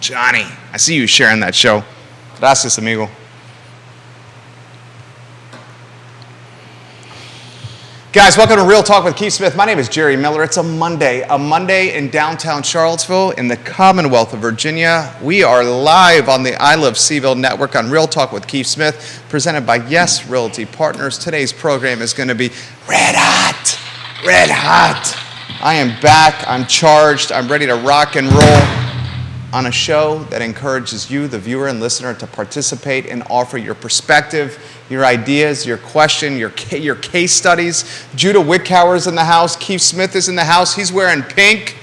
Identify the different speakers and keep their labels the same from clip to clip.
Speaker 1: Johnny, I see you sharing that show. Gracias, amigo. Guys, welcome to Real Talk with Keith Smith. My name is Jerry Miller. It's a Monday in downtown Charlottesville in the Commonwealth of Virginia. We are live on the I Love CVille Network on Real Talk with Keith Smith, presented by Yes Realty Partners. Today's program is going to be red hot, red hot. I am back, I'm charged, I'm ready to rock and roll on a show that encourages you, the viewer and listener, to participate and offer your perspective, your ideas, your question, your case studies. Judah Wickhauer is in the house. Keith Smith is in the house. He's wearing pink.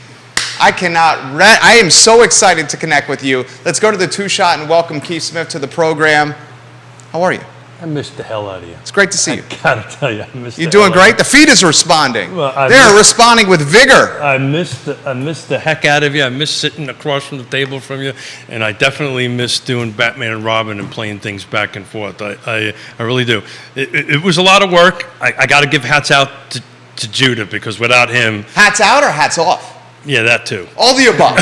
Speaker 1: I am so excited to connect with you. Let's go to the two-shot and welcome Keith Smith to the program. How are you?
Speaker 2: I missed the hell out of you.
Speaker 1: It's great to see you.
Speaker 2: I gotta tell you, I missed the
Speaker 1: You're doing great? The feed is responding. They're responding with vigor.
Speaker 2: I missed the heck out of you. I missed sitting across from the table from you, and I definitely miss doing Batman and Robin and playing things back and forth. I really do. It was a lot of work. I got to give hats out to Judah, because without him...
Speaker 1: Hats out or hats off?
Speaker 2: Yeah, that too.
Speaker 1: All the above.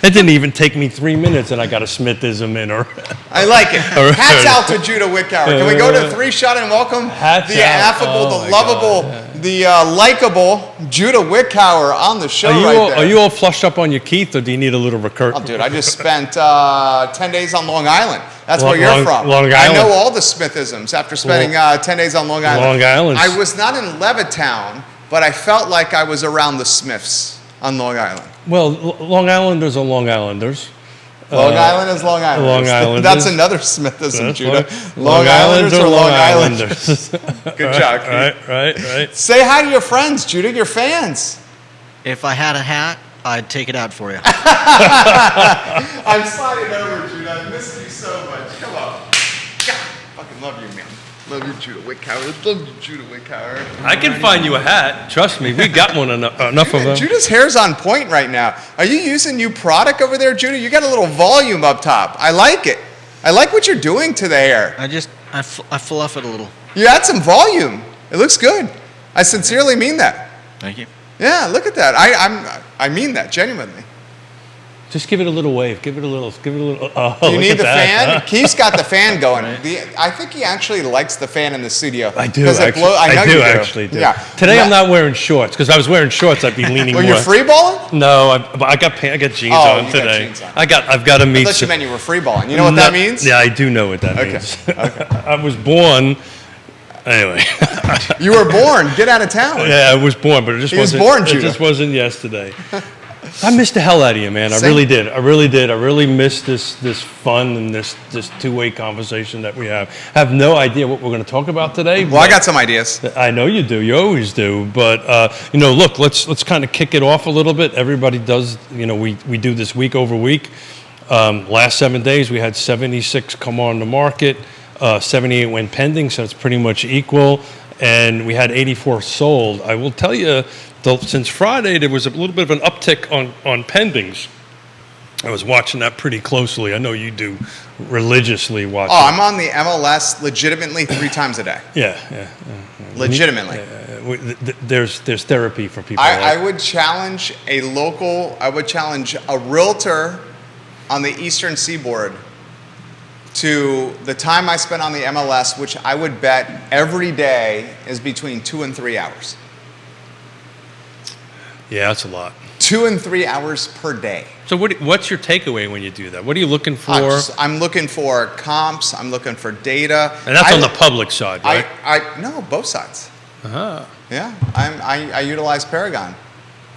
Speaker 2: It didn't even take me 3 minutes, and I got a Smithism in her.
Speaker 1: I like it. Hats out to Judah Wickhauer. Can we go to three-shot and welcome the affable, the lovable, the likable Judah Wickhauer on the show there.
Speaker 2: Are you all flushed up on your Keith, or do you need a little recursion?
Speaker 1: Oh, dude, I just spent 10 days on Long Island. That's where you're from.
Speaker 2: Long Island.
Speaker 1: I know all the Smithisms after spending 10 days on Long Island.
Speaker 2: Long Island.
Speaker 1: I was not in Levittown, but I felt like I was around the Smiths on Long Island.
Speaker 2: Well, Long Islanders are Long Islanders.
Speaker 1: Long Island is Long Islanders.
Speaker 2: Long Islanders.
Speaker 1: That's another Smithism, Judah. Long Islanders are Long Islanders. Good job, Keith.
Speaker 2: Right.
Speaker 1: Say hi to your friends, Judah, your fans.
Speaker 3: If I had a hat, I'd take it out for you.
Speaker 1: I'm sliding over, Judah. I miss you so much. Come on. God, fucking love you, man. Love you, Judah Wickhauer. Love you, Judah Wickhauer.
Speaker 2: I can find you a hat. Trust me, we got one enough of them.
Speaker 1: Judah's hair's on point right now. Are you using new product over there, Judah? You got a little volume up top. I like it. I like what you're doing to the hair.
Speaker 3: I fluff it a little.
Speaker 1: You add some volume. It looks good. I sincerely mean that.
Speaker 3: Thank you.
Speaker 1: Yeah, look at that. I mean that genuinely.
Speaker 2: Just give it a little wave. Give it a little.
Speaker 1: Do you need the fan? Keith's got the fan going. I think he actually likes the fan in the studio.
Speaker 2: I do.
Speaker 1: I do
Speaker 2: actually.
Speaker 1: Yeah.
Speaker 2: Today I'm not wearing shorts, because I was wearing shorts. I'd be leaning more.
Speaker 1: Were you free balling?
Speaker 2: No, I got jeans on today.
Speaker 1: Got jeans on.
Speaker 2: I've got to meet.
Speaker 1: I thought you meant you were free balling. You know what that means?
Speaker 2: Yeah, I do know what that means.
Speaker 1: Okay.
Speaker 2: I was born. Anyway.
Speaker 1: You were born. Get out of town.
Speaker 2: Yeah, I was born, but it just wasn't yesterday. I missed the hell out of you, man. I really did. I really missed this fun and this two-way conversation that we have. I have no idea what we're going to talk about today.
Speaker 1: Well, I got some ideas.
Speaker 2: I know you do. You always do. But look, let's kind of kick it off a little bit. Everybody does. We do this week over week. Last 7 days, we had 76 come on the market. 78 went pending, so it's pretty much equal. And we had 84 sold. I will tell you, since Friday, there was a little bit of an uptick on pendings. I was watching that pretty closely. I know you do religiously watch.
Speaker 1: Oh, I'm on the MLS legitimately 3 times a day.
Speaker 2: Yeah.
Speaker 1: Legitimately.
Speaker 2: There's therapy for people.
Speaker 1: I would challenge a realtor on the Eastern Seaboard to the time I spend on the MLS, which I would bet every day is between 2 and 3 hours.
Speaker 2: Yeah, that's a lot.
Speaker 1: 2 and 3 hours per day.
Speaker 2: So what's your takeaway when you do that? What are you looking for?
Speaker 1: I'm looking for comps. I'm looking for data.
Speaker 2: And that's on the public side, right?
Speaker 1: No, both sides.
Speaker 2: Uh-huh.
Speaker 1: Yeah, I utilize Paragon.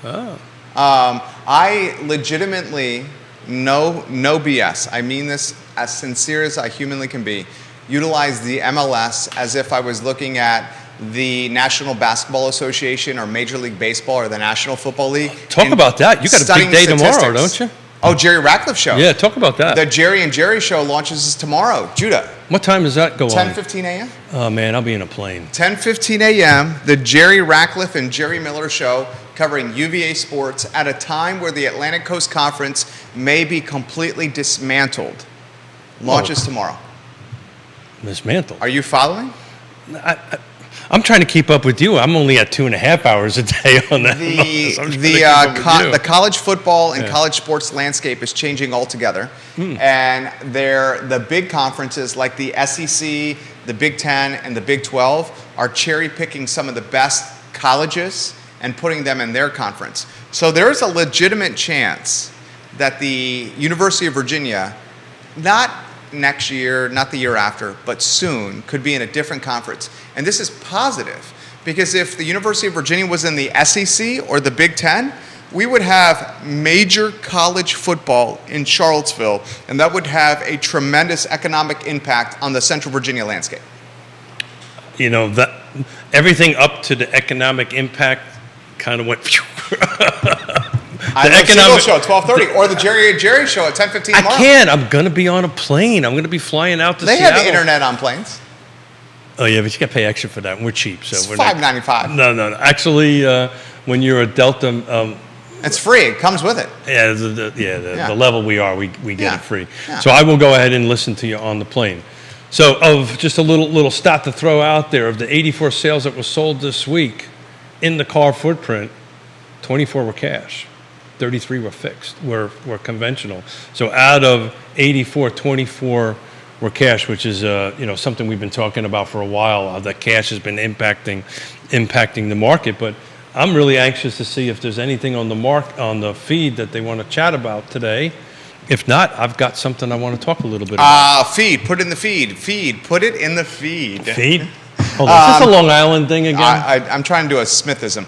Speaker 2: Oh.
Speaker 1: I legitimately, no BS. I mean this as sincere as I humanly can be. Utilize the MLS as if I was looking at the National Basketball Association or Major League Baseball or the National Football League.
Speaker 2: Talk about that. You got a big day tomorrow, don't you?
Speaker 1: Oh, Jerry Ratcliffe Show.
Speaker 2: Yeah, talk about that.
Speaker 1: The Jerry and Jerry Show launches tomorrow. Judah.
Speaker 2: What time does that go on?
Speaker 1: 10:15 a.m.
Speaker 2: Oh, man, I'll be in a plane.
Speaker 1: 10:15 a.m., the Jerry Ratcliffe and Jerry Miller Show, covering UVA sports at a time where the Atlantic Coast Conference may be completely dismantled. Launches tomorrow.
Speaker 2: Dismantled?
Speaker 1: Are you following?
Speaker 2: I'm trying to keep up with you. I'm only at 2.5 hours a day on that.
Speaker 1: The college football and college sports landscape is changing altogether, and the big conferences like the SEC, the Big Ten, and the Big 12 are cherry picking some of the best colleges and putting them in their conference. So there is a legitimate chance that the University of Virginia, not next year, not the year after, but soon, could be in a different conference. And this is positive, because if the University of Virginia was in the SEC or the Big Ten, we would have major college football in Charlottesville, and that would have a tremendous economic impact on the Central Virginia landscape.
Speaker 2: You know, that everything up to the economic impact kind of went.
Speaker 1: I Love CVille show at 12:30, or the Jerry show at 10:15 tomorrow.
Speaker 2: I can't. I'm going to be on a plane. I'm going to be flying out to Seattle.
Speaker 1: They have the internet on planes.
Speaker 2: Oh, yeah, but you got to pay extra for that. And we're cheap. So
Speaker 1: It's
Speaker 2: we're
Speaker 1: $5.95.
Speaker 2: No. Actually, when you're a Delta...
Speaker 1: it's free. It comes with it.
Speaker 2: Yeah, the level we are, we get it free.
Speaker 1: Yeah.
Speaker 2: So I will go ahead and listen to you on the plane. So of just a little stat to throw out there, of the 84 sales that were sold this week in the car footprint, 24 were cash. 33 were fixed, were conventional. So out of 84, 24 were cash, which is something we've been talking about for a while. How that cash has been impacting the market. But I'm really anxious to see if there's anything on the feed that they want to chat about today. If not, I've got something I want to talk a little bit about.
Speaker 1: Feed. Put it in the feed. Feed. Put it in the feed.
Speaker 2: Feed. Hold on. Is this a Long Island thing again?
Speaker 1: I'm trying to do a Smithism.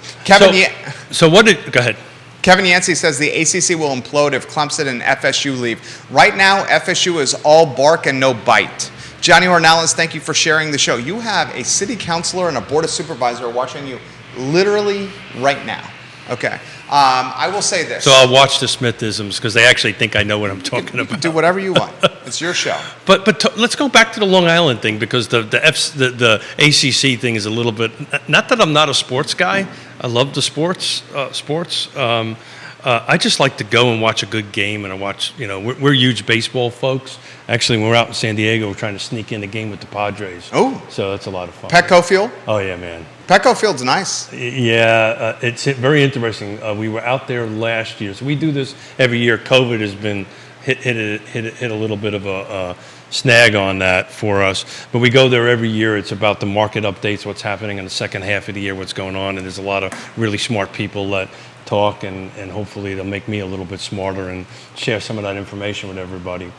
Speaker 1: Go ahead. Kevin Yancey says the ACC will implode if Clemson and FSU leave. Right now, FSU is all bark and no bite. Johnny Ornelas, thank you for sharing the show. You have a city councilor and a board of supervisor watching you literally right now. Okay. I will say this.
Speaker 2: So I'll watch the Smithisms because they actually think I know what I'm talking about.
Speaker 1: Do whatever you want. It's your show.
Speaker 2: But let's go back to the Long Island thing, because the ACC thing is a little bit. Not that I'm not a sports guy. I love the sports. I just like to go and watch a good game, and I watch. We're huge baseball folks. Actually, when we're out in San Diego, we're trying to sneak in a game with the Padres.
Speaker 1: Oh,
Speaker 2: so that's a lot of fun.
Speaker 1: Petco Field.
Speaker 2: Oh yeah, man.
Speaker 1: Petco Field's nice.
Speaker 2: Yeah, it's very interesting. We were out there last year, so we do this every year. COVID has been hit a little bit of a snag on that for us, but we go there every year. It's about the market updates, what's happening in the second half of the year, what's going on, and there's a lot of really smart people that talk, and hopefully they'll make me a little bit smarter and share some of that information with everybody.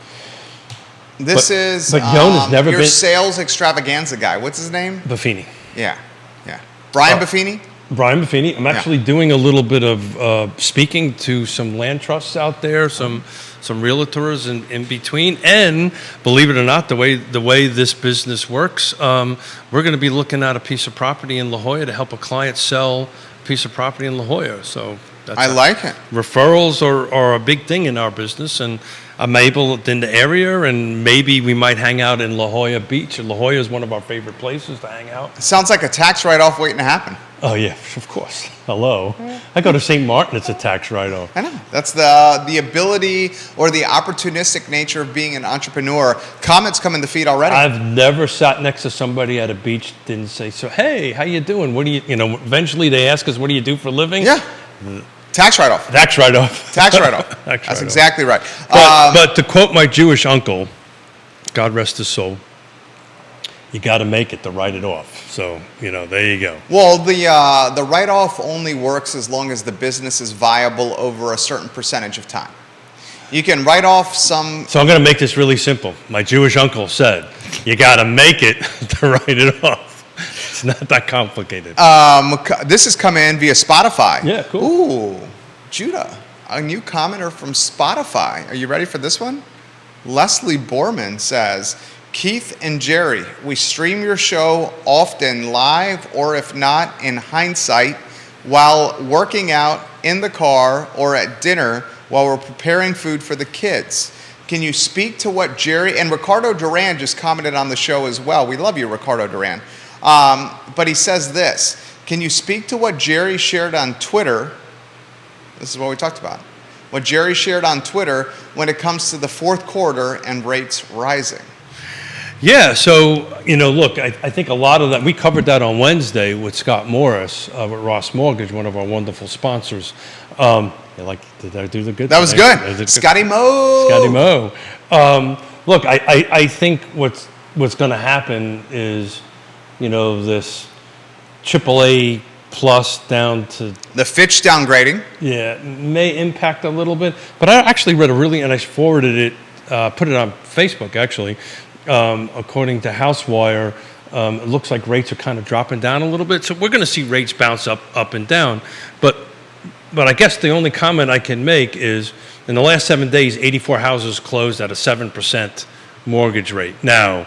Speaker 1: But
Speaker 2: Yonna's never
Speaker 1: your
Speaker 2: been
Speaker 1: sales extravaganza guy. What's his name?
Speaker 2: Buffini.
Speaker 1: Yeah. Brian Buffini?
Speaker 2: Brian Buffini. I'm actually doing a little bit of speaking to some land trusts out there, some realtors in between, and believe it or not, the way this business works, we're going to be looking at a piece of property in La Jolla to help a client sell a piece of property in La Jolla. So
Speaker 1: I like it.
Speaker 2: Referrals are a big thing in our business, and I'm able in the area, and maybe we might hang out in La Jolla Beach. La Jolla is one of our favorite places to hang out.
Speaker 1: It sounds like a tax write-off waiting to happen.
Speaker 2: Oh, yeah, of course. Hello. I go to St. Martin, it's a tax write-off.
Speaker 1: I know. That's the ability or the opportunistic nature of being an entrepreneur. Comments come in the feed already.
Speaker 2: I've never sat next to somebody at a beach didn't say, so, hey, how you doing? What do you eventually they ask us, what do you do for a living?
Speaker 1: Yeah. Tax write-off.
Speaker 2: Tax write-off.
Speaker 1: Tax write-off. That's exactly right.
Speaker 2: But to quote my Jewish uncle, God rest his soul, you got to make it to write it off. So, there you go.
Speaker 1: Well, the write-off only works as long as the business is viable over a certain percentage of time. You can write off some...
Speaker 2: So I'm going to make this really simple. My Jewish uncle said, you got to make it to write it off. It's not that complicated.
Speaker 1: This has come in via Spotify.
Speaker 2: Yeah, cool.
Speaker 1: Ooh, Judah, a new commenter from Spotify. Are you ready for this one? Leslie Borman says, Keith and Jerry, we stream your show often live, or if not, in hindsight, while working out in the car or at dinner while we're preparing food for the kids. Can you speak to what Jerry, and Ricardo Duran just commented on the show as well. We love you, Ricardo Duran. But he says this, can you speak to what Jerry shared on Twitter? This is what we talked about. What Jerry shared on Twitter when it comes to the fourth quarter and rates rising.
Speaker 2: Yeah, so, look, I think a lot of that, we covered that on Wednesday with Scott Morris with Ross Mortgage, one of our wonderful sponsors. Did I do the good?
Speaker 1: That was good. Scotty Mo.
Speaker 2: Scotty Mo. Look, I think what's going to happen is, this AAA plus down to...
Speaker 1: The Fitch downgrading.
Speaker 2: Yeah, may impact a little bit. But I actually read and I forwarded it, put it on Facebook, actually. According to HouseWire, it looks like rates are kind of dropping down a little bit. So we're going to see rates bounce up and down. But I guess the only comment I can make is in the last 7 days, 84 houses closed at a 7% mortgage rate. Now,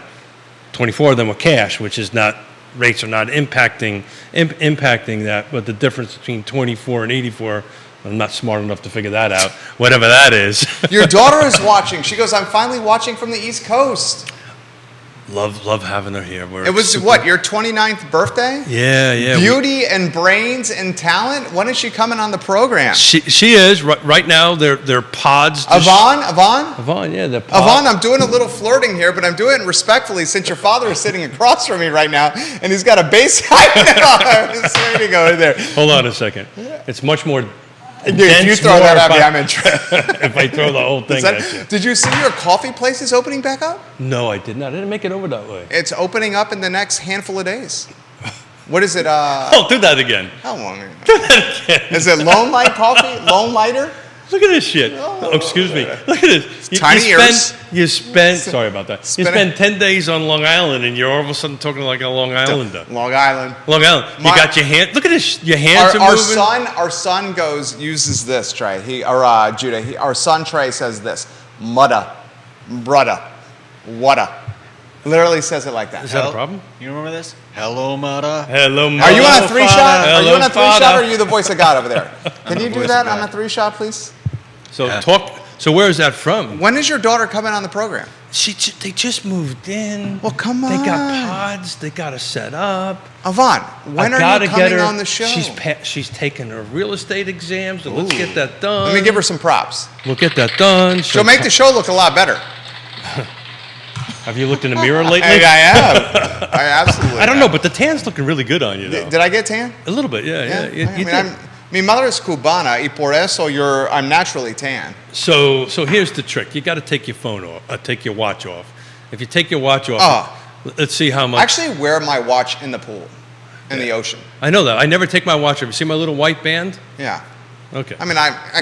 Speaker 2: 24 of them were cash, which is not, rates are not impacting that. But the difference between 24 and 84, I'm not smart enough to figure that out, whatever that is.
Speaker 1: Your daughter is watching. She goes, I'm finally watching from the East Coast.
Speaker 2: Love having her here.
Speaker 1: It was your 29th birthday?
Speaker 2: Yeah.
Speaker 1: Beauty and brains and talent. When is she coming on the program?
Speaker 2: She is right now. They're pods.
Speaker 1: Avon,
Speaker 2: yeah, they're pods.
Speaker 1: Avon, I'm doing a little flirting here, but I'm doing it respectfully since your father is sitting across from me right now, and he's got a bass. I was waiting over there.
Speaker 2: Hold on a second. It's much more.
Speaker 1: Dude, if you throw that at me, I'm interested.
Speaker 2: If I throw the whole thing at you.
Speaker 1: Did you see your coffee place is opening back up?
Speaker 2: No, I did not. I didn't make it over that way.
Speaker 1: It's opening up in the next handful of days. What is it?
Speaker 2: Do that again.
Speaker 1: How long?
Speaker 2: Do that again.
Speaker 1: Is it Lone Light Coffee? Lone Lighter?
Speaker 2: Look at this shit. Oh, excuse me. Look at this.
Speaker 1: Tiny ears.
Speaker 2: Sorry about that. You spend 10 days on Long Island and you're all of a sudden talking like a Long Islander.
Speaker 1: Long Island.
Speaker 2: You got your hand. Look at this. Your hands are moving.
Speaker 1: Our son uses this, Trey. Judah. Our son Trey says this. Mutta, brudda, wutta. Literally says it like that.
Speaker 2: Is that a problem?
Speaker 3: You remember this? Hello, Mutta.
Speaker 2: Hello, Mutta.
Speaker 1: Are you on a 3-shot? Are you on a 3-shot, or are
Speaker 2: Father.
Speaker 1: you the voice of God over there? Can you do that on a 3-shot, please?
Speaker 2: So where is that from?
Speaker 1: When is your daughter coming on the program?
Speaker 2: They just moved in.
Speaker 1: Well, come on.
Speaker 2: They got pods. They got to set up.
Speaker 1: Avon, when are you coming on the show?
Speaker 2: She's taking her real estate exams, so let's get that done.
Speaker 1: Let me give her some props.
Speaker 2: We'll get that done.
Speaker 1: She'll make the show look a lot better.
Speaker 2: Have you looked in the mirror lately?
Speaker 1: I have. I absolutely
Speaker 2: I don't know, but the tan's looking really good on you, though.
Speaker 1: Did I get tan?
Speaker 2: A little bit, yeah. You did.
Speaker 1: Mi madre es cubana y por eso I'm naturally tan.
Speaker 2: So here's the trick. You got to take your phone off, take your watch off. If you take your watch off, let's see how much.
Speaker 1: I actually wear my watch in the pool, in the ocean.
Speaker 2: I know that. I never take my watch off. You see my little white band?
Speaker 1: Yeah.
Speaker 2: Okay.
Speaker 1: I mean, I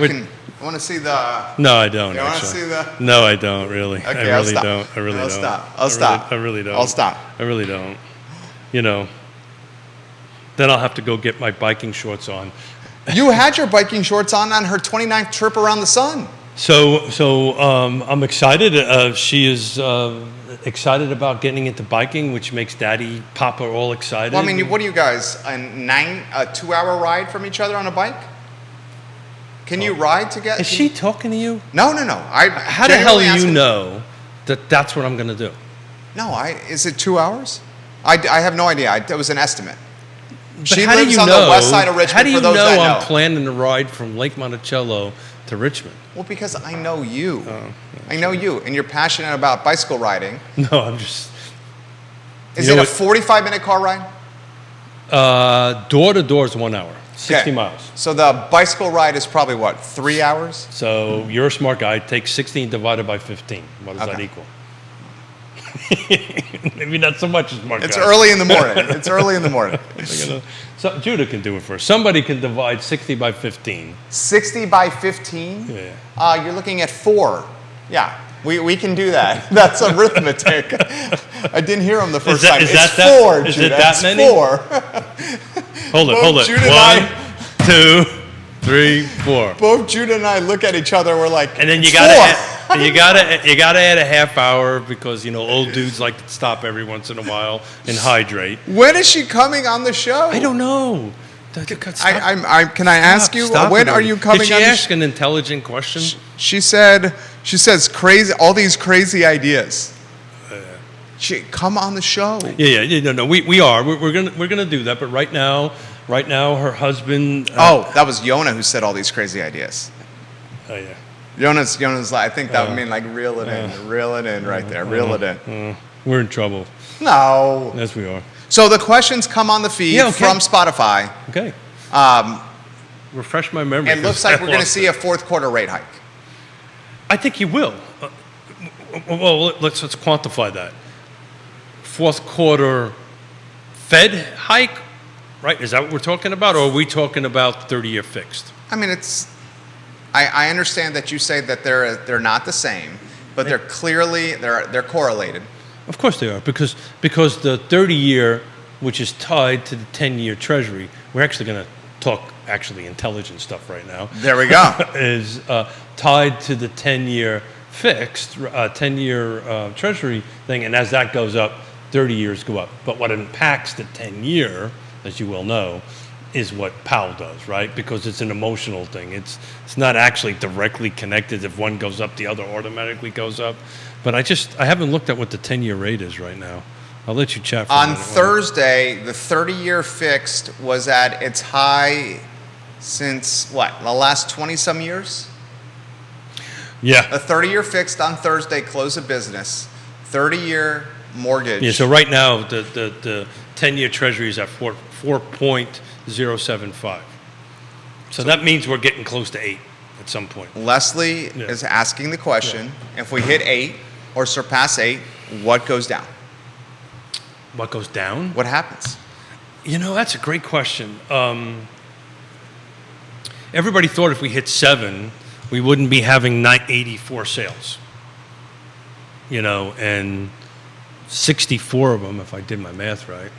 Speaker 1: want to see the...
Speaker 2: No, I don't,
Speaker 1: you want to see the...
Speaker 2: No, I don't, really.
Speaker 1: Okay,
Speaker 2: I really don't. I really don't.
Speaker 1: I'll stop.
Speaker 2: I really don't.
Speaker 1: I'll stop.
Speaker 2: I really don't. Then I'll have to go get my biking shorts on.
Speaker 1: You had your biking shorts on her 29th trip around the sun.
Speaker 2: So I'm excited. She is excited about getting into biking, which makes Daddy, Papa all excited.
Speaker 1: Well, I mean, what are you guys, a 2-hour ride from each other on a bike? Can you ride together?
Speaker 2: Is she talking to you?
Speaker 1: No.
Speaker 2: How the hell do you know that that's what I'm going to do?
Speaker 1: No, is it 2 hours? I have no idea. It was an estimate. She
Speaker 2: how
Speaker 1: lives
Speaker 2: do you
Speaker 1: on
Speaker 2: know,
Speaker 1: the west side of Richmond.
Speaker 2: How do you
Speaker 1: for those
Speaker 2: know
Speaker 1: that
Speaker 2: I'm planning to ride from Lake Monticello to Richmond?
Speaker 1: Well, because I know you. I know you, and you're passionate about bicycle riding.
Speaker 2: No, I'm just...
Speaker 1: Is it a 45-minute car ride?
Speaker 2: Door to door is 1 hour, 60 miles.
Speaker 1: So the bicycle ride is probably, 3 hours?
Speaker 2: So you're a smart guy. Take 16 divided by 15. What does that equal? Maybe not so much as smart guy.
Speaker 1: It's early in the morning.
Speaker 2: So Judah can do it first. Somebody can divide 60 by 15.
Speaker 1: 60 by 15?
Speaker 2: Yeah.
Speaker 1: You're looking at 4. Yeah, we can do that. That's arithmetic. I didn't hear him the first time. It's 4,
Speaker 2: Is
Speaker 1: Judah.
Speaker 2: it that many?
Speaker 1: 4.
Speaker 2: Hold it.
Speaker 1: Judah
Speaker 2: 1, 2, 3, 4.
Speaker 1: Both Judah and I look at each other. We're like,
Speaker 2: and then you gotta add a half hour because old dudes like to stop every once in a while and hydrate.
Speaker 1: When is she coming on the show?
Speaker 2: I don't know.
Speaker 1: Can I ask you when are you coming?
Speaker 2: Did she ask an intelligent question?
Speaker 1: She says crazy, all these crazy ideas. Come on the show.
Speaker 2: Yeah. No. We are. We're gonna do that. But right now, her husband.
Speaker 1: That was Yonna who said all these crazy ideas.
Speaker 2: Oh yeah.
Speaker 1: Yonna's. I think that would mean like reel it in right there. Reel it in.
Speaker 2: We're in trouble.
Speaker 1: No.
Speaker 2: Yes, we are.
Speaker 1: So the questions come on the feed from Spotify.
Speaker 2: Okay. Refresh my memory.
Speaker 1: It looks like we're going to see a fourth quarter rate hike.
Speaker 2: I think you will. Well, let's quantify that. Fourth quarter Fed hike, right? Is that what we're talking about, or are we talking about 30-year fixed?
Speaker 1: I mean, I understand that you say that they're not the same, but they're clearly they're correlated.
Speaker 2: Of course they are, because the 30-year, which is tied to the 10-year Treasury, we're actually going to talk intelligent stuff right now.
Speaker 1: There we go.
Speaker 2: Is tied to the 10-year fixed, 10-year Treasury thing, and as that goes up, 30 years go up. But what impacts the 10-year, as you well know, is what Powell does, right? Because it's an emotional thing. It's not actually directly connected. If one goes up, the other automatically goes up. But I haven't looked at what the 10-year rate is right now. I'll let you chat for a minute.
Speaker 1: On Thursday, the 30-year fixed was at its high since, what, the last 20-some years?
Speaker 2: Yeah.
Speaker 1: A 30-year fixed on Thursday close of business. 30-year mortgage.
Speaker 2: Yeah, so right now, the 10-year Treasury is at 4.075. So that means we're getting close to 8 at some point.
Speaker 1: Leslie is asking the question, if we hit 8 or surpass 8, what goes down?
Speaker 2: What goes down?
Speaker 1: What happens?
Speaker 2: That's a great question. Everybody thought if we hit 7, we wouldn't be having 84 sales. And 64 of them, if I did my math right.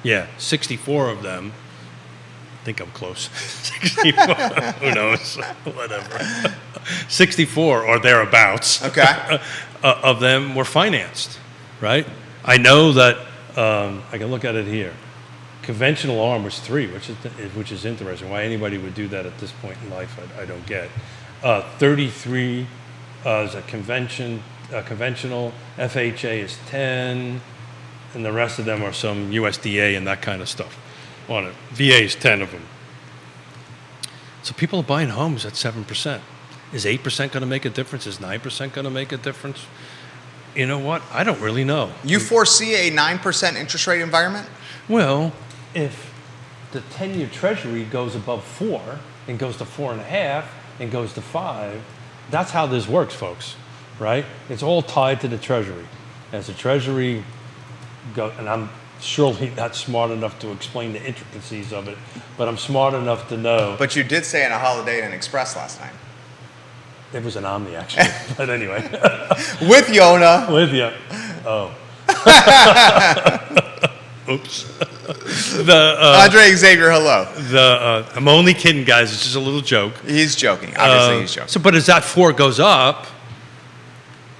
Speaker 2: Yeah, 64 of them. I think I'm close. 64, who knows? Whatever. 64 or thereabouts.
Speaker 1: Okay.
Speaker 2: Of them were financed, right? I know that I can look at it here. Conventional arm was 3, which is interesting. Why anybody would do that at this point in life, I don't get. 33 is a conventional. FHA is 10, and the rest of them are some USDA and that kind of stuff on it. VA is 10 of them. So people are buying homes at 7%. Is 8% going to make a difference? Is 9% going to make a difference? You know what? I don't really know.
Speaker 1: You foresee a 9% interest rate environment?
Speaker 2: Well, if the 10-year Treasury goes above 4 and goes to 4.5 and goes to 5, that's how this works, folks, right? It's all tied to the Treasury. As the Treasury goes, and I'm surely not smart enough to explain the intricacies of it, but I'm smart enough to know.
Speaker 1: But you did say in a Holiday Inn Express last night.
Speaker 2: It was an Omni, actually. But anyway.
Speaker 1: With Yonna.
Speaker 2: With you. Oh. Oops.
Speaker 1: Andre Xavier, hello.
Speaker 2: I'm only kidding, guys. It's just a little joke.
Speaker 1: He's joking. Obviously, he's joking.
Speaker 2: But as that 4 goes up,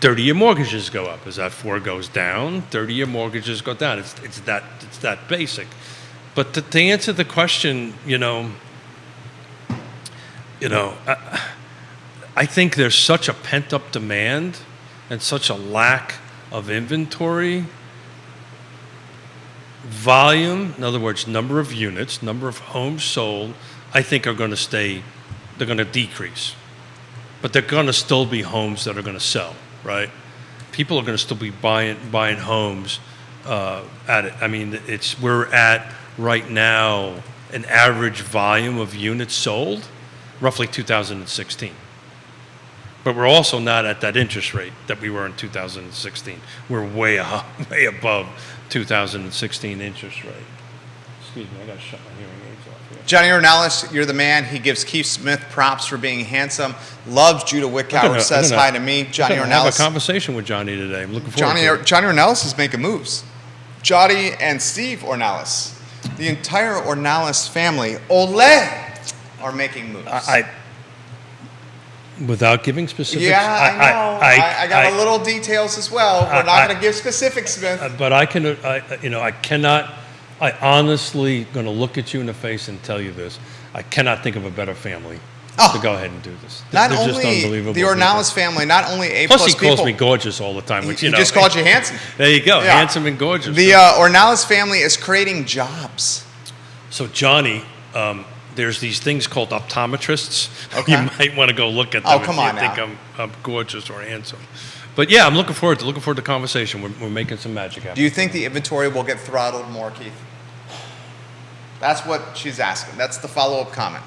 Speaker 2: 30-year mortgages go up. As that 4 goes down, 30-year mortgages go down. It's that basic. But to answer the question, I think there's such a pent-up demand and such a lack of inventory. Volume, in other words, number of units, number of homes sold, I think they're going to decrease. But they're going to still be homes that are going to sell, right? People are going to still be buying homes at it. I mean, we're at right now an average volume of units sold, roughly 2016. But we're also not at that interest rate that we were in 2016. We're way above 2016 interest rate. Excuse me, I got to shut my hearing aids off here.
Speaker 1: Johnny Ornelas, you're the man. He gives Keith Smith props for being handsome. Loves Judah Wickower, says hi to me. Johnny
Speaker 2: Ornelas. I have a conversation with Johnny today. I'm looking forward to it.
Speaker 1: Johnny Ornelas is making moves. Johnny and Steve Ornelas, the entire Ornelas family, are making moves.
Speaker 2: Without giving specifics?
Speaker 1: Yeah, I know. I got a little details as well. We're not going to give specifics, Smith.
Speaker 2: But I cannot, I honestly going to look at you in the face and tell you this. I cannot think of a better family to go ahead and do this.
Speaker 1: Not
Speaker 2: They're
Speaker 1: only
Speaker 2: just unbelievable
Speaker 1: the Ornelas family, not only A+
Speaker 2: Plus he
Speaker 1: people.
Speaker 2: calls me gorgeous all the time. Which,
Speaker 1: he just called you handsome.
Speaker 2: There you go,
Speaker 1: Yeah.
Speaker 2: handsome and gorgeous.
Speaker 1: The Ornelas family is creating jobs.
Speaker 2: So Johnny, there's these things called optometrists.
Speaker 1: Okay.
Speaker 2: You might want to go look at them
Speaker 1: come
Speaker 2: if you
Speaker 1: on
Speaker 2: think
Speaker 1: now.
Speaker 2: I'm gorgeous or handsome. But yeah, I'm looking forward to the conversation. We're making some magic happen.
Speaker 1: Do you think the inventory will get throttled more, Keith? That's what she's asking. That's the follow-up comment.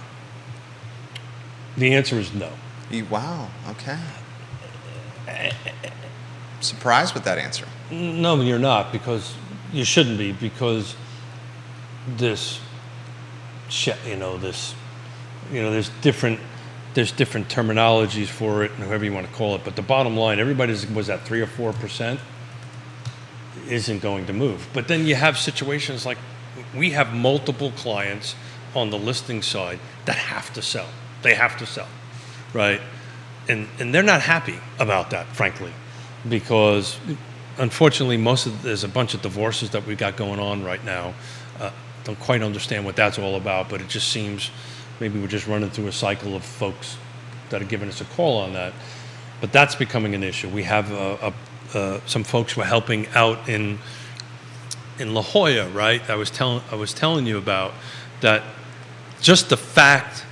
Speaker 2: The answer is no.
Speaker 1: Wow, okay. Surprised with that answer.
Speaker 2: No, you're not, because you shouldn't be, because there's different terminologies for it, and however you want to call it. But the bottom line, everybody was at 3 or 4%, isn't going to move. But then you have situations like we have multiple clients on the listing side that have to sell. They have to sell, right? And they're not happy about that, frankly, because unfortunately there's a bunch of divorces that we've got going on right now. Don't quite understand what that's all about, but it just seems maybe we're just running through a cycle of folks that are giving us a call on that. But that's becoming an issue. We have some folks we're helping out in La Jolla, right? I was telling you about that. Just the fact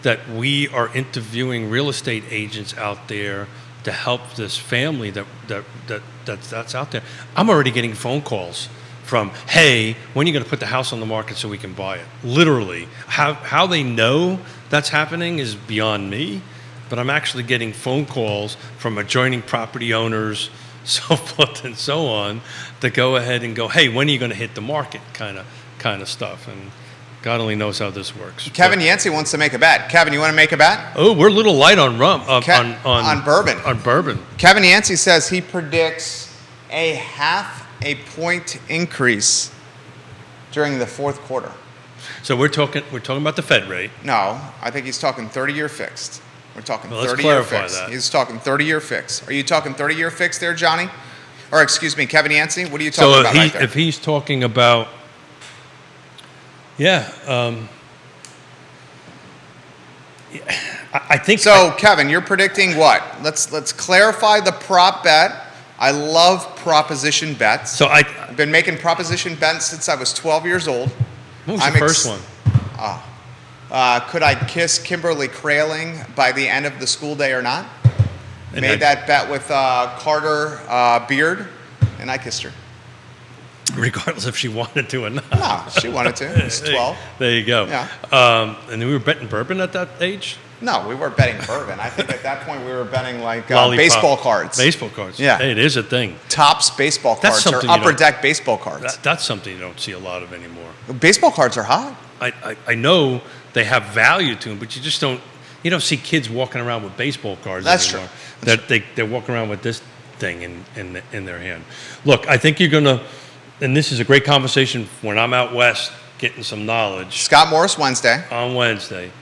Speaker 2: that we are interviewing real estate agents out there to help this family that's out there. I'm already getting phone calls from, hey, when are you going to put the house on the market so we can buy it? Literally. How they know that's happening is beyond me, but I'm actually getting phone calls from adjoining property owners, so forth and so on, to go ahead and go, hey, when are you going to hit the market kind of stuff. And God only knows how this works.
Speaker 1: Kevin Yancey wants to make a bet. Kevin, you want to make a bet?
Speaker 2: Oh, we're a little light on rum.
Speaker 1: On bourbon.
Speaker 2: On bourbon.
Speaker 1: Kevin Yancey says he predicts a 0.5 point increase during the fourth quarter.
Speaker 2: So we're talking about the Fed rate.
Speaker 1: No, I think he's talking 30-year fixed. We're talking 30-year
Speaker 2: let's clarify
Speaker 1: fixed.
Speaker 2: that.
Speaker 1: He's talking 30-year fixed. Are you talking 30-year fixed there, Johnny? Or excuse me, Kevin Yancey? What are you talking about right there?
Speaker 2: If he's talking about, I think
Speaker 1: so. Kevin, you're predicting what? Let's clarify the prop bet. I love proposition bets.
Speaker 2: So
Speaker 1: I've been making proposition bets since I was 12 years old.
Speaker 2: What was the first one?
Speaker 1: Could I kiss Kimberly Kraling by the end of the school day or not? Made that bet with Carter Beard, and I kissed her.
Speaker 2: Regardless if she wanted to or not.
Speaker 1: No, she wanted to. It was 12.
Speaker 2: There you go.
Speaker 1: Yeah.
Speaker 2: And then we were betting bourbon at that age?
Speaker 1: No, we weren't betting bourbon. I think at that point we were betting like
Speaker 2: Lollipop.
Speaker 1: baseball cards.
Speaker 2: Baseball cards.
Speaker 1: Yeah.
Speaker 2: Hey, it is a thing.
Speaker 1: Tops baseball
Speaker 2: That's
Speaker 1: cards or
Speaker 2: something you
Speaker 1: upper
Speaker 2: don't-
Speaker 1: deck baseball cards.
Speaker 2: That's something you don't see a lot of anymore.
Speaker 1: Baseball cards are hot.
Speaker 2: I know they have value to them, but you just don't see kids walking around with baseball cards
Speaker 1: That's
Speaker 2: anymore.
Speaker 1: true.
Speaker 2: They're walking around with this thing in their hand. Look, I think you're going to, and this is a great conversation when I'm out west getting some knowledge.
Speaker 1: Scott Morris Wednesday.
Speaker 2: On Wednesday.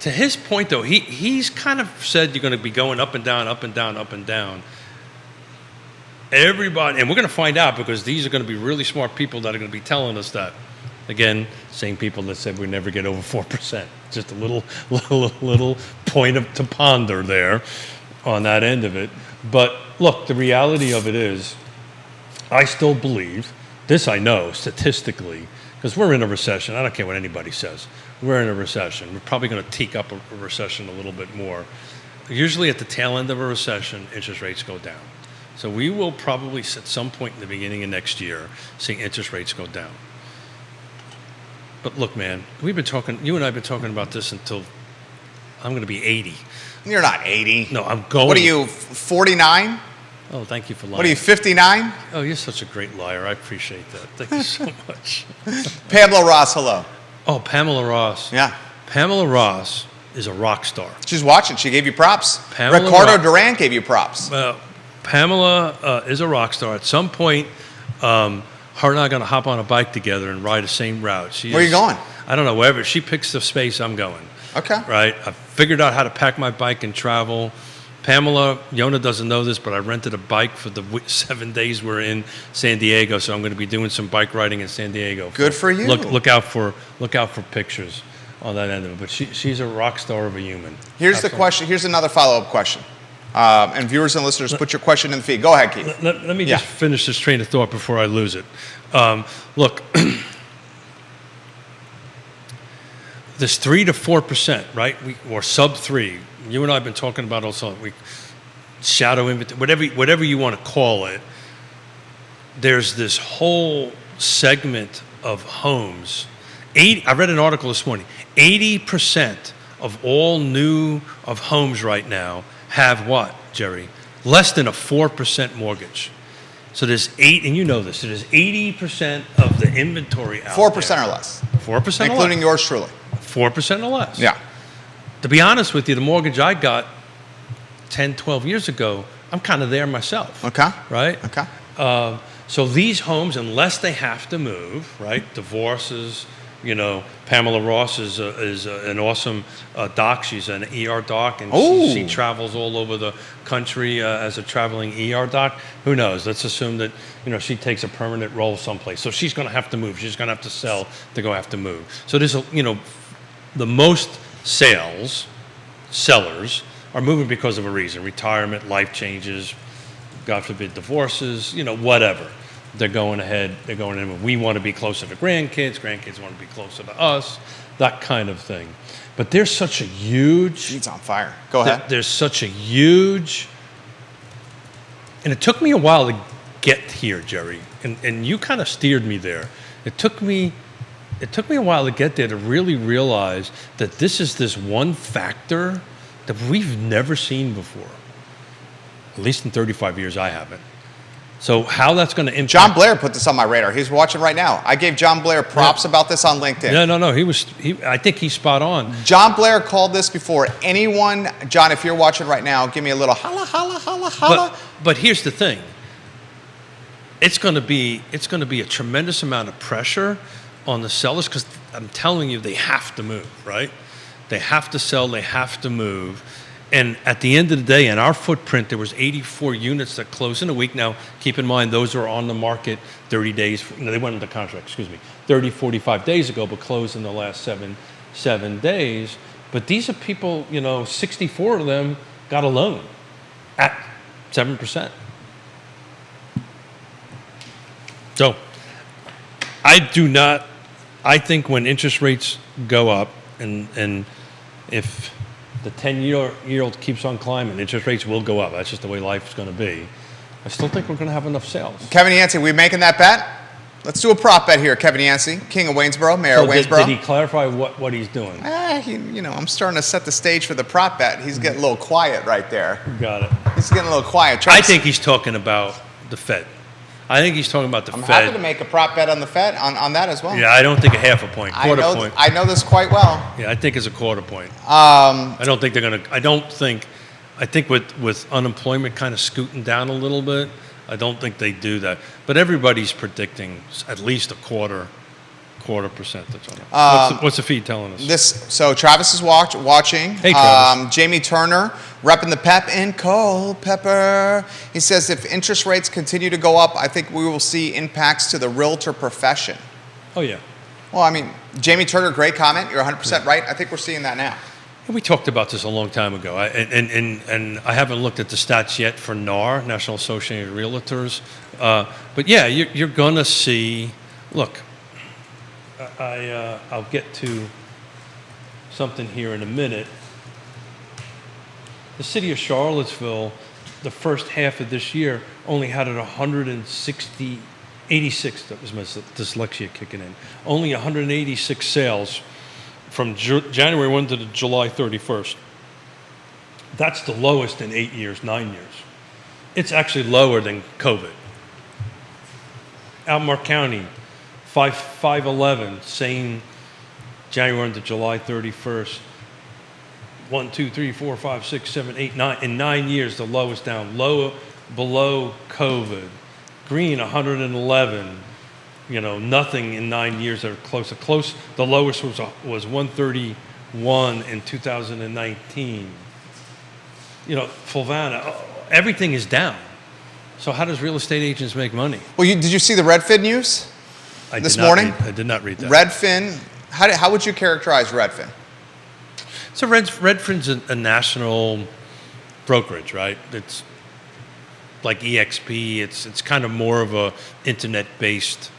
Speaker 2: To his point, though, he's kind of said you're going to be going up and down, up and down, up and down. Everybody, and we're going to find out because these are going to be really smart people that are going to be telling us that. Again, same people that said we never get over 4%. Just a little point to ponder there on that end of it. But look, the reality of it is, I still believe, this I know statistically, because we're in a recession. I don't care what anybody says. We're in a recession. We're probably going to teak up a recession a little bit more. Usually at the tail end of a recession, interest rates go down. So we will probably, at some point in the beginning of next year, see interest rates go down. But look, man, you and I have been talking about this until I'm going to be 80.
Speaker 1: You're not 80.
Speaker 2: No, I'm going.
Speaker 1: What are you, 49?
Speaker 2: Oh, thank you for lying.
Speaker 1: What are you, 59?
Speaker 2: Oh, you're such a great liar. I appreciate that. Thank you so much.
Speaker 1: Pamela Ross, hello.
Speaker 2: Oh, Pamela Ross.
Speaker 1: Yeah.
Speaker 2: Pamela Ross is a rock star.
Speaker 1: She's watching. She gave you props.
Speaker 2: Pamela
Speaker 1: Ricardo Durant gave you props.
Speaker 2: Pamela is a rock star. At some point, her and I are going to hop on a bike together and ride the same route.
Speaker 1: Where are you going?
Speaker 2: I don't know. Wherever she picks the space, I'm going.
Speaker 1: Okay.
Speaker 2: Right? I figured out how to pack my bike and travel. Pamela, Yonna doesn't know this, but I rented a bike for the 7 days we're in San Diego, so I'm going to be doing some bike riding in San Diego.
Speaker 1: Good for you.
Speaker 2: Look out for pictures on that end of it. But she's a rock star of a human.
Speaker 1: Here's the question. Here's another follow-up question. And viewers and listeners, put your question in the feed. Go ahead, Keith.
Speaker 2: Let me just finish this train of thought before I lose it. Look, this 3 to 4%, right? Or sub 3. You and I have been talking about also. shadow inventory, whatever you want to call it. There's this whole segment of homes. I read an article this morning. 80% of all new of homes right now have what, Jerry? Less than a 4% mortgage. So there's and you know this. So there's 80% of the inventory out
Speaker 1: 4%
Speaker 2: there.
Speaker 1: or less.
Speaker 2: 4%
Speaker 1: Including
Speaker 2: or less.
Speaker 1: yours truly.
Speaker 2: 4% or less.
Speaker 1: Yeah.
Speaker 2: To be honest with you, the mortgage I got 10, 12 years ago, I'm kind of there myself.
Speaker 1: Okay.
Speaker 2: Right?
Speaker 1: Okay.
Speaker 2: So these homes, unless they have to move, right? Divorces, Pamela Ross is an awesome doc. She's an ER doc, and she travels all over the country as a traveling ER doc. Who knows? Let's assume that she takes a permanent role someplace. So she's going to have to move. She's going to have to sell to go have to move. So there's the most sellers are moving because of a reason: retirement, life changes, God forbid, divorces, whatever. They're going ahead. We want to be closer to grandkids. Grandkids want to be closer to us. That kind of thing. But there's such a huge.
Speaker 1: She's on fire. Go ahead.
Speaker 2: There's such a huge. And it took me a while to get here, Jerry. And you kind of steered me there. It took me a while to get there to really realize that this is this one factor that we've never seen before. At least in 35 years, I haven't. So how that's going to impact...
Speaker 1: John Blair put this on my radar. He's watching right now. I gave John Blair props about this on LinkedIn.
Speaker 2: No. I think he's spot on.
Speaker 1: John Blair called this before anyone. John, if you're watching right now, give me a little holla, holla, holla, holla.
Speaker 2: But here's the thing. It's going to be a tremendous amount of pressure on the sellers because I'm telling you, they have to move, right? They have to sell. They have to move. And at the end of the day, in our footprint, there was 84 units that closed in a week. Now, keep in mind, those are on the market 30 days. They went into contract, 30, 45 days ago, but closed in the last seven days. But these are people, 64 of them got a loan at 7%. So I think when interest rates go up and if the 10-year-old keeps on climbing, interest rates will go up. That's just the way life's going to be. I still think we're going to have enough sales.
Speaker 1: Kevin Yancey, we making that bet? Let's do a prop bet here, Kevin Yancey, King of Waynesboro, Mayor of Waynesboro.
Speaker 2: Did he clarify what he's doing?
Speaker 1: I'm starting to set the stage for the prop bet. He's getting a little quiet right there.
Speaker 2: Got it.
Speaker 1: He's getting a little quiet.
Speaker 2: I think he's talking about the Fed. I think he's talking about the
Speaker 1: Fed.
Speaker 2: Fed.
Speaker 1: I'm happy to make a prop bet on the Fed, on that as well.
Speaker 2: Yeah, I don't think a half a point, quarter point.
Speaker 1: I know this quite well.
Speaker 2: Yeah, I think it's a quarter point. I think with unemployment kind of scooting down a little bit, I don't think they do that. But everybody's predicting at least a quarter percentage on it. What's the feed telling us?
Speaker 1: So Travis is watching.
Speaker 2: Hey, Travis.
Speaker 1: Jamie Turner, repping the pep in Culpeper. He says if interest rates continue to go up, I think we will see impacts to the realtor profession.
Speaker 2: Oh, yeah.
Speaker 1: Well, I mean, Jamie Turner, great comment. You're 100% right. I think we're seeing that now.
Speaker 2: We talked about this a long time ago, and I haven't looked at the stats yet for NAR, National Association of Realtors. But yeah, you're going to see. Look, I'll get to something here in a minute. The city of Charlottesville, the first half of this year, only had 86. That was my dyslexia kicking in. Only 186 sales. From January 1 to July 31st. That's the lowest in 9 years. It's actually lower than COVID. Albemarle County, 511, same January 1 to July 31st. 1, 2, 3, 4, 5, 6, 7, 8, 9. In 9 years, the lowest down, below COVID. Green, 111. Nothing in 9 years that are close. The lowest was 131 in 2019. Fulvana, everything is down. So how does real estate agents make money?
Speaker 1: Well, did you see the Redfin news this morning?
Speaker 2: I did not read that.
Speaker 1: Redfin, how would you characterize Redfin?
Speaker 2: So Redfin's a national brokerage, right? It's like EXP. It's kind of more of a internet-based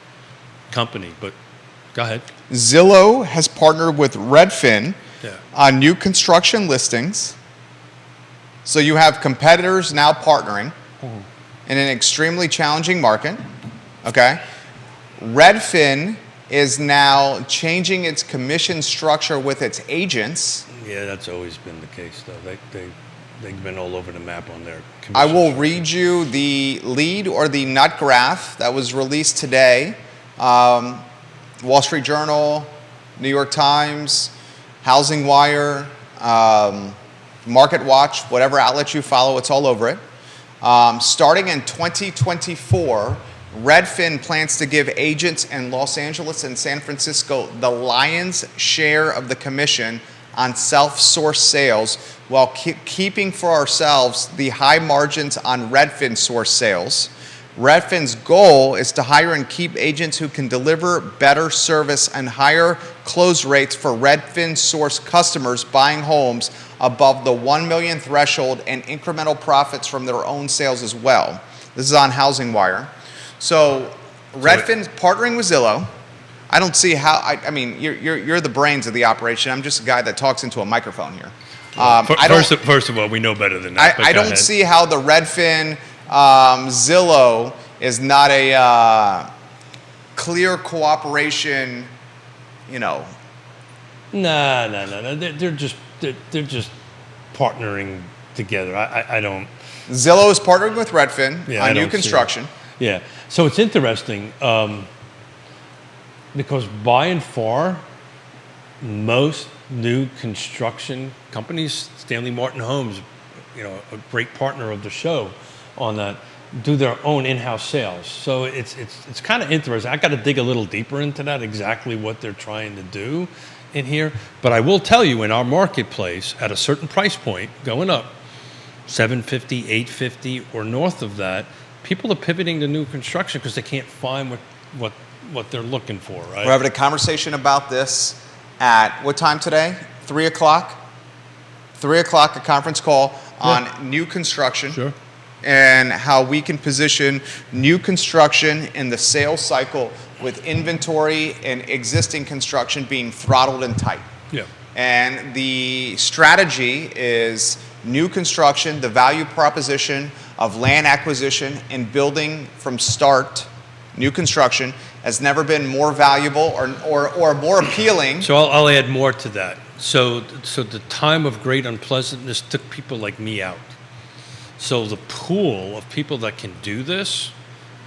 Speaker 2: company, but go ahead.
Speaker 1: Zillow has partnered with Redfin on new construction listings. So you have competitors now partnering in an extremely challenging market, okay? Redfin is now changing its commission structure with its agents.
Speaker 2: Yeah, that's always been the case, though. They've been all over the map on their commission
Speaker 1: I will
Speaker 2: structure.
Speaker 1: read you the lead or the nut graph that was released today. Wall Street Journal, New York Times, Housing Wire, Market Watch, whatever outlet you follow, it's all over it. Starting in 2024, Redfin plans to give agents in Los Angeles and San Francisco the lion's share of the commission on self-sourced sales, while keeping for ourselves the high margins on Redfin-sourced sales. Redfin's goal is to hire and keep agents who can deliver better service and higher close rates for Redfin-sourced customers buying homes above the 1 million threshold and incremental profits from their own sales as well. This is on Housing Wire. So Redfin's partnering with Zillow. I don't see how. I mean, you're the brains of the operation. I'm just a guy that talks into a microphone here.
Speaker 2: First of all, we know better than that.
Speaker 1: I don't see how the Redfin Zillow is not a clear cooperation. You know.
Speaker 2: No. They're just partnering together. I don't.
Speaker 1: Zillow is partnering with Redfin
Speaker 2: I
Speaker 1: on new
Speaker 2: don't see
Speaker 1: construction.
Speaker 2: that. Yeah. So it's interesting because by and far, most new construction companies, Stanley Martin Homes, a great partner of the show on that, do their own in-house sales. So it's kind of interesting. I got to dig a little deeper into that, exactly what they're trying to do in here. But I will tell you, in our marketplace, at a certain price point, going up, $750, $850, or north of that, people are pivoting to new construction because they can't find what they're looking for, right?
Speaker 1: We're having a conversation about this at what time today? 3 o'clock? 3 o'clock, a conference call on new construction.
Speaker 2: Sure.
Speaker 1: And how we can position new construction in the sales cycle with inventory and existing construction being throttled and tight.
Speaker 2: Yeah.
Speaker 1: And the strategy is new construction, the value proposition of land acquisition and building from start, new construction, has never been more valuable or more appealing.
Speaker 2: So I'll add more to that. So the time of great unpleasantness took people like me out. So the pool of people that can do this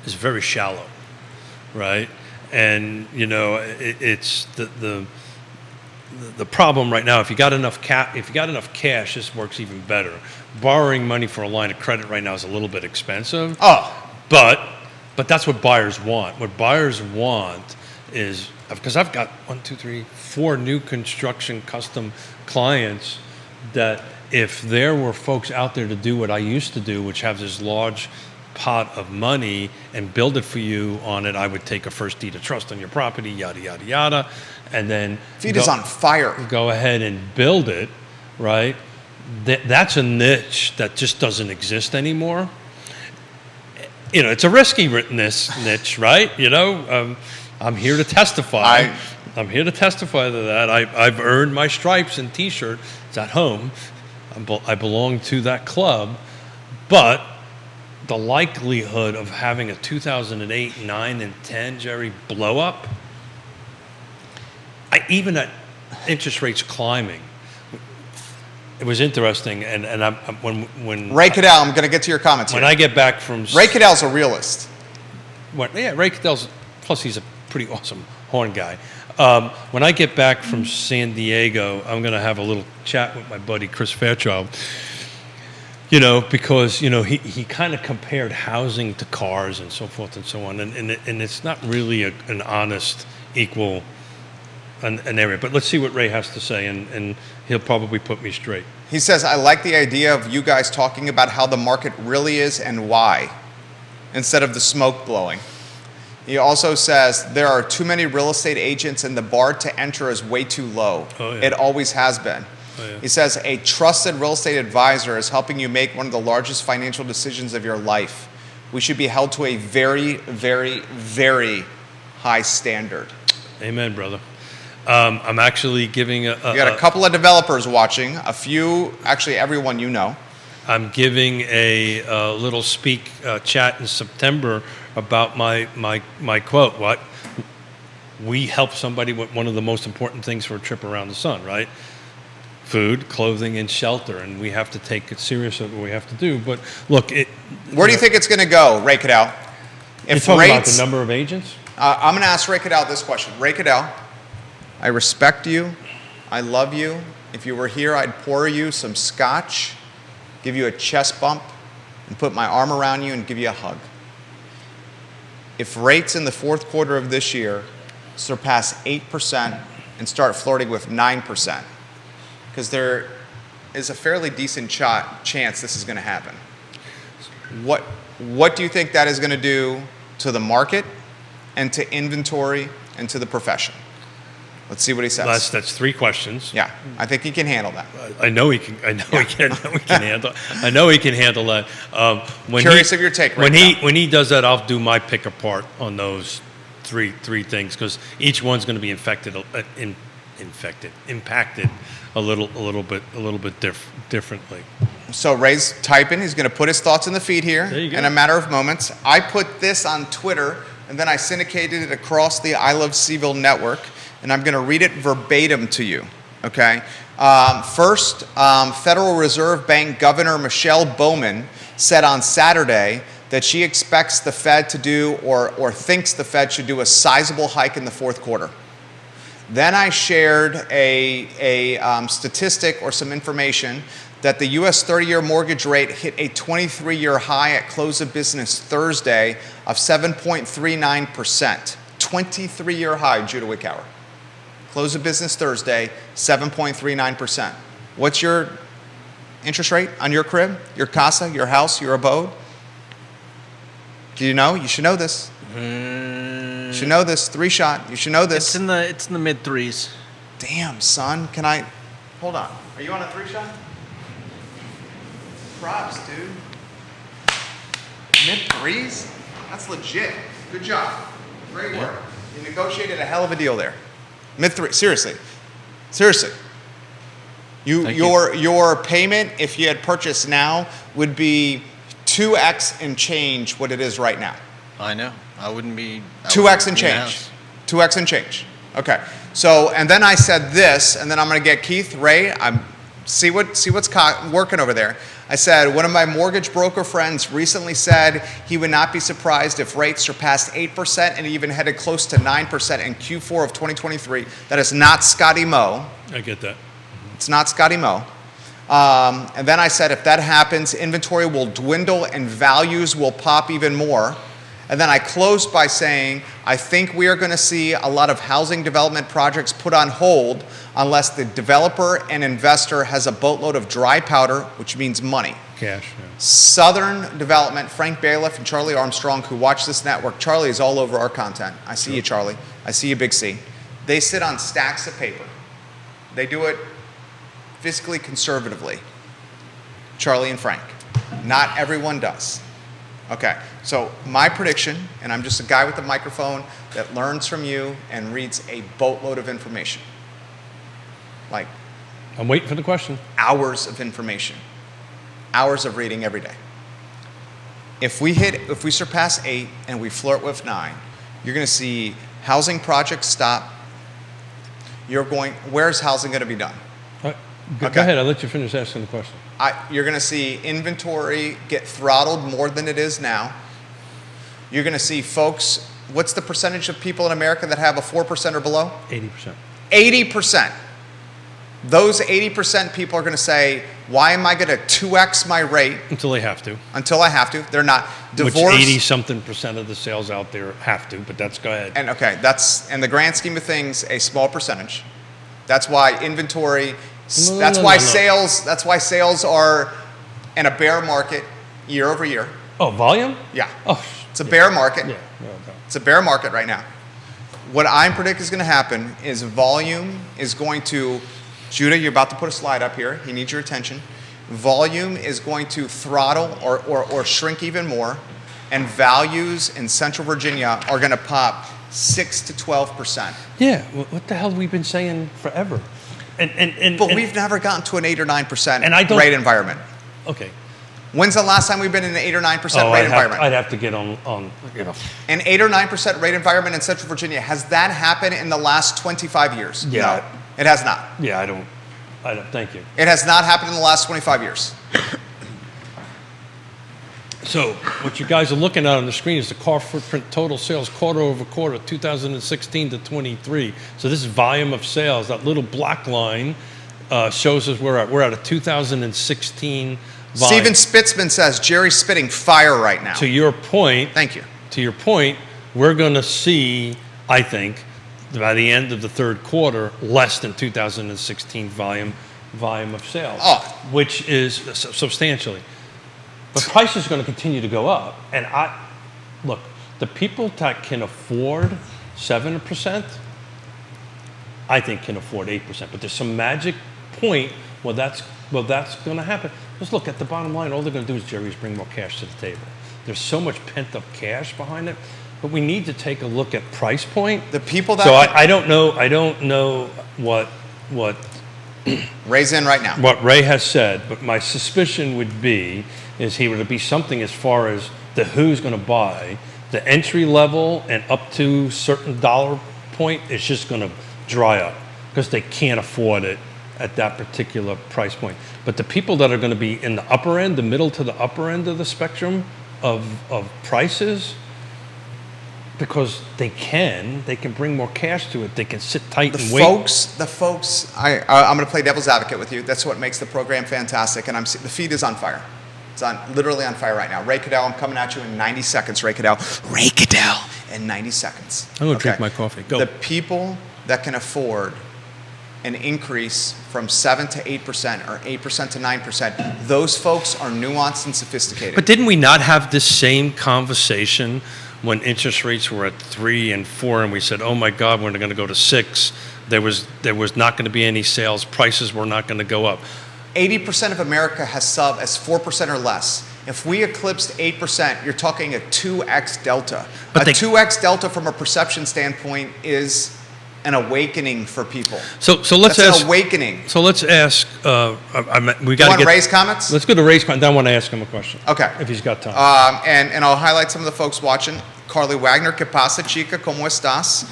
Speaker 2: is very shallow, right? And it's the problem right now. If you got enough cash, this works even better. Borrowing money for a line of credit right now is a little bit expensive. But that's what buyers want. What buyers want is, because I've got 4 new construction custom clients that, if there were folks out there to do what I used to do, which have this large pot of money and build it for you on it, I would take a first deed of trust on your property, yada, yada, yada, and then
Speaker 1: Feed is on fire.
Speaker 2: Go ahead and build it, right? That's a niche that just doesn't exist anymore. It's a risky niche, right? I'm here to testify. I'm here to testify to that. I've earned my stripes and T-shirt. It's at home. I belong to that club, but the likelihood of having a 2008, 9, and 10, Jerry, blow up, even at interest rates climbing, it was interesting. And when
Speaker 1: Ray Cadell, I'm going to get to your comments here.
Speaker 2: When I get back from
Speaker 1: Ray Cadell's a realist.
Speaker 2: Ray Cadell's, plus he's a pretty awesome horn guy. When I get back from San Diego, I'm going to have a little chat with my buddy Chris Fairchild, because, he kind of compared housing to cars and so forth and so on. And it's not really an honest, equal an area. But let's see what Ray has to say, and he'll probably put me straight.
Speaker 1: He says, I like the idea of you guys talking about how the market really is and why, instead of the smoke blowing. He also says, there are too many real estate agents and the bar to enter is way too low.
Speaker 2: Oh, yeah.
Speaker 1: It always has been.
Speaker 2: Oh, yeah.
Speaker 1: He says, a trusted real estate advisor is helping you make one of the largest financial decisions of your life. We should be held to a very, very, very high standard.
Speaker 2: Amen, brother. I'm actually giving
Speaker 1: You got a couple of developers watching, a few, actually everyone you know.
Speaker 2: I'm giving a little chat in September about my quote. What? We help somebody with one of the most important things for a trip around the sun, right? Food, clothing, and shelter, and we have to take it serious at what we have to do. But look,
Speaker 1: where do you think it's going to go? Rake it out.
Speaker 2: You're talking about the number of agents?
Speaker 1: I'm going to ask Rake it out this question. Rake it out. I respect you. I love you. If you were here, I'd pour you some scotch, give you a chest bump, and put my arm around you and give you a hug. If rates in the fourth quarter of this year surpass 8% and start flirting with 9%, because there is a fairly decent chance this is going to happen. What do you think that is going to do to the market and to inventory and to the profession? Let's see what he says.
Speaker 2: That's three questions.
Speaker 1: Yeah, I think he can handle that.
Speaker 2: I know he can. I know he can handle. I know he can handle that.
Speaker 1: Curious of your take.
Speaker 2: When he does that, I'll do my pick apart on those three things, because each one's going to be impacted a little bit differently.
Speaker 1: So Ray's typing. He's going to put his thoughts in the feed here in a matter of moments. I put this on Twitter, and then I syndicated it across the I Love CVille Network, and I'm going to read it verbatim to you. Okay. First, Federal Reserve Bank Governor Michelle Bowman said on Saturday that she expects the Fed to do or thinks the Fed should do a sizable hike in the fourth quarter. Then I shared a statistic or some information that the U.S. 30-year mortgage rate hit a 23-year high at close of business Thursday of 7.39%. 23-year high, Judah Wickower. Close of business Thursday, 7.39%. What's your interest rate on your crib, your casa, your house, your abode? Do you know? You should know this. You should know this. 3-shot. You should know this.
Speaker 3: It's in the mid threes.
Speaker 1: Damn, son. Can I? Hold on. Are you on a 3-shot? Props, dude. Mid threes? That's legit. Good job. Great work. You negotiated a hell of a deal there. Mid three. Seriously. Your payment, if you had purchased now, would be 2x and change what it is right now.
Speaker 3: I know. I wouldn't be.
Speaker 1: 2x and change. 2x and change. Okay. So, and then I said this, and then I'm going to get Keith, Ray. See what's working over there. I said, one of my mortgage broker friends recently said he would not be surprised if rates surpassed 8% and even headed close to 9% in Q4 of 2023. That is not Scotty Moe.
Speaker 2: I get that.
Speaker 1: It's not Scotty Moe. And then I said, if that happens, inventory will dwindle and values will pop even more. And then I closed by saying, I think we are going to see a lot of housing development projects put on hold unless the developer and investor has a boatload of dry powder, which means money.
Speaker 2: Cash. Yeah.
Speaker 1: Southern Development, Frank Bailiff and Charlie Armstrong, who watch this network. Charlie is all over our content. I see you, Charlie. I see you, Big C. They sit on stacks of paper. They do it fiscally conservatively. Charlie and Frank. Not everyone does. Okay, so my prediction, and I'm just a guy with a microphone that learns from you and reads a boatload of information. Like,
Speaker 2: I'm waiting for the question.
Speaker 1: Hours of information. Hours of reading every day. If we surpass 8 and we flirt with 9, you're going to see housing projects stop. Where's housing going to be done?
Speaker 2: Go ahead, I'll let you finish asking the question.
Speaker 1: You're going to see inventory get throttled more than it is now. You're going to see folks, what's the percentage of people in America that have a 4% or below?
Speaker 2: 80%.
Speaker 1: 80%. Those 80% people are going to say, why am I going to 2x my rate?
Speaker 2: Until they have to.
Speaker 1: Until I have to. They're not divorced.
Speaker 2: Which 80-something% of the sales out there have to, but go ahead.
Speaker 1: And okay, that's, in the grand scheme of things, a small percentage. That's why inventory... That's why sales are in a bear market year over year.
Speaker 2: Oh, volume?
Speaker 1: Yeah.
Speaker 2: Oh,
Speaker 1: it's a bear market.
Speaker 2: Yeah. Okay.
Speaker 1: It's a bear market right now. What I predict is going to happen is volume is going to, Judah, you're about to put a slide up here. He needs your attention. Volume is going to throttle or shrink even more, and values in Central Virginia are going to pop 6 to 12%.
Speaker 2: Yeah. What the hell have we been saying forever?
Speaker 1: But we've never gotten to an 8 or 9% rate environment.
Speaker 2: Okay.
Speaker 1: When's the last time we've been in an 8 or 9% rate environment?
Speaker 2: I'd have to get on
Speaker 1: An 8 or 9% rate environment in Central Virginia, has that happened in the last 25 years?
Speaker 2: Yeah.
Speaker 1: No, it has not.
Speaker 2: Yeah, I don't, thank you.
Speaker 1: It has not happened in the last 25 years.
Speaker 2: So what you guys are looking at on the screen is the car footprint total sales quarter over quarter, 2016 to 23. So this is volume of sales. That little black line shows us where we're at a 2016 volume.
Speaker 1: Steven Spitzman says, Jerry's spitting fire right now.
Speaker 2: To your point.
Speaker 1: Thank you.
Speaker 2: To your point, we're going to see, I think, by the end of the third quarter, less than 2016 volume of sales, which is substantially. But prices are going to continue to go up. And look, the people that can afford 7%, I think can afford 8%. But there's some magic point where that's going to happen. Just look at the bottom line. All they're going to do is, Jerry's bring more cash to the table. There's so much pent up cash behind it. But we need to take a look at price point.
Speaker 1: The people that...
Speaker 2: So I don't know what
Speaker 1: Ray's in right now.
Speaker 2: What Ray has said, but my suspicion would be is he would be something as far as the who's going to buy. The entry level and up to certain dollar point is just going to dry up because they can't afford it at that particular price point. But the people that are going to be in the upper end, the middle to the upper end of the spectrum of prices, because they can bring more cash to it. They can sit tight and wait.
Speaker 1: The folks, I'm going to play devil's advocate with you. That's what makes the program fantastic. And the feed is on fire. It's literally on fire right now. Ray Cadell, I'm coming at you in 90 seconds, Ray Cadell. Ray Cadell in 90 seconds.
Speaker 2: I'm going to drink my coffee. Go.
Speaker 1: The people that can afford an increase from 7 to 8% or 8% to 9%, those folks are nuanced and sophisticated.
Speaker 2: But didn't we not have this same conversation when interest rates were at 3 and 4 and we said, oh my God, we're going to go to 6. There was not going to be any sales. Prices were not going to go up.
Speaker 1: 80% of America has sub as 4% or less. If we eclipsed 8%, you're talking a 2x delta. But 2x delta from a perception standpoint is an awakening for people.
Speaker 2: So let's ask.
Speaker 1: An awakening.
Speaker 2: So let's ask. We got to get
Speaker 1: Ray's comments.
Speaker 2: Let's go to Ray's comments. Then I want to ask him a question.
Speaker 1: Okay.
Speaker 2: If he's got time.
Speaker 1: And I'll highlight some of the folks watching. Carly Wagner, ¿Qué pasa, chica? ¿Cómo estás?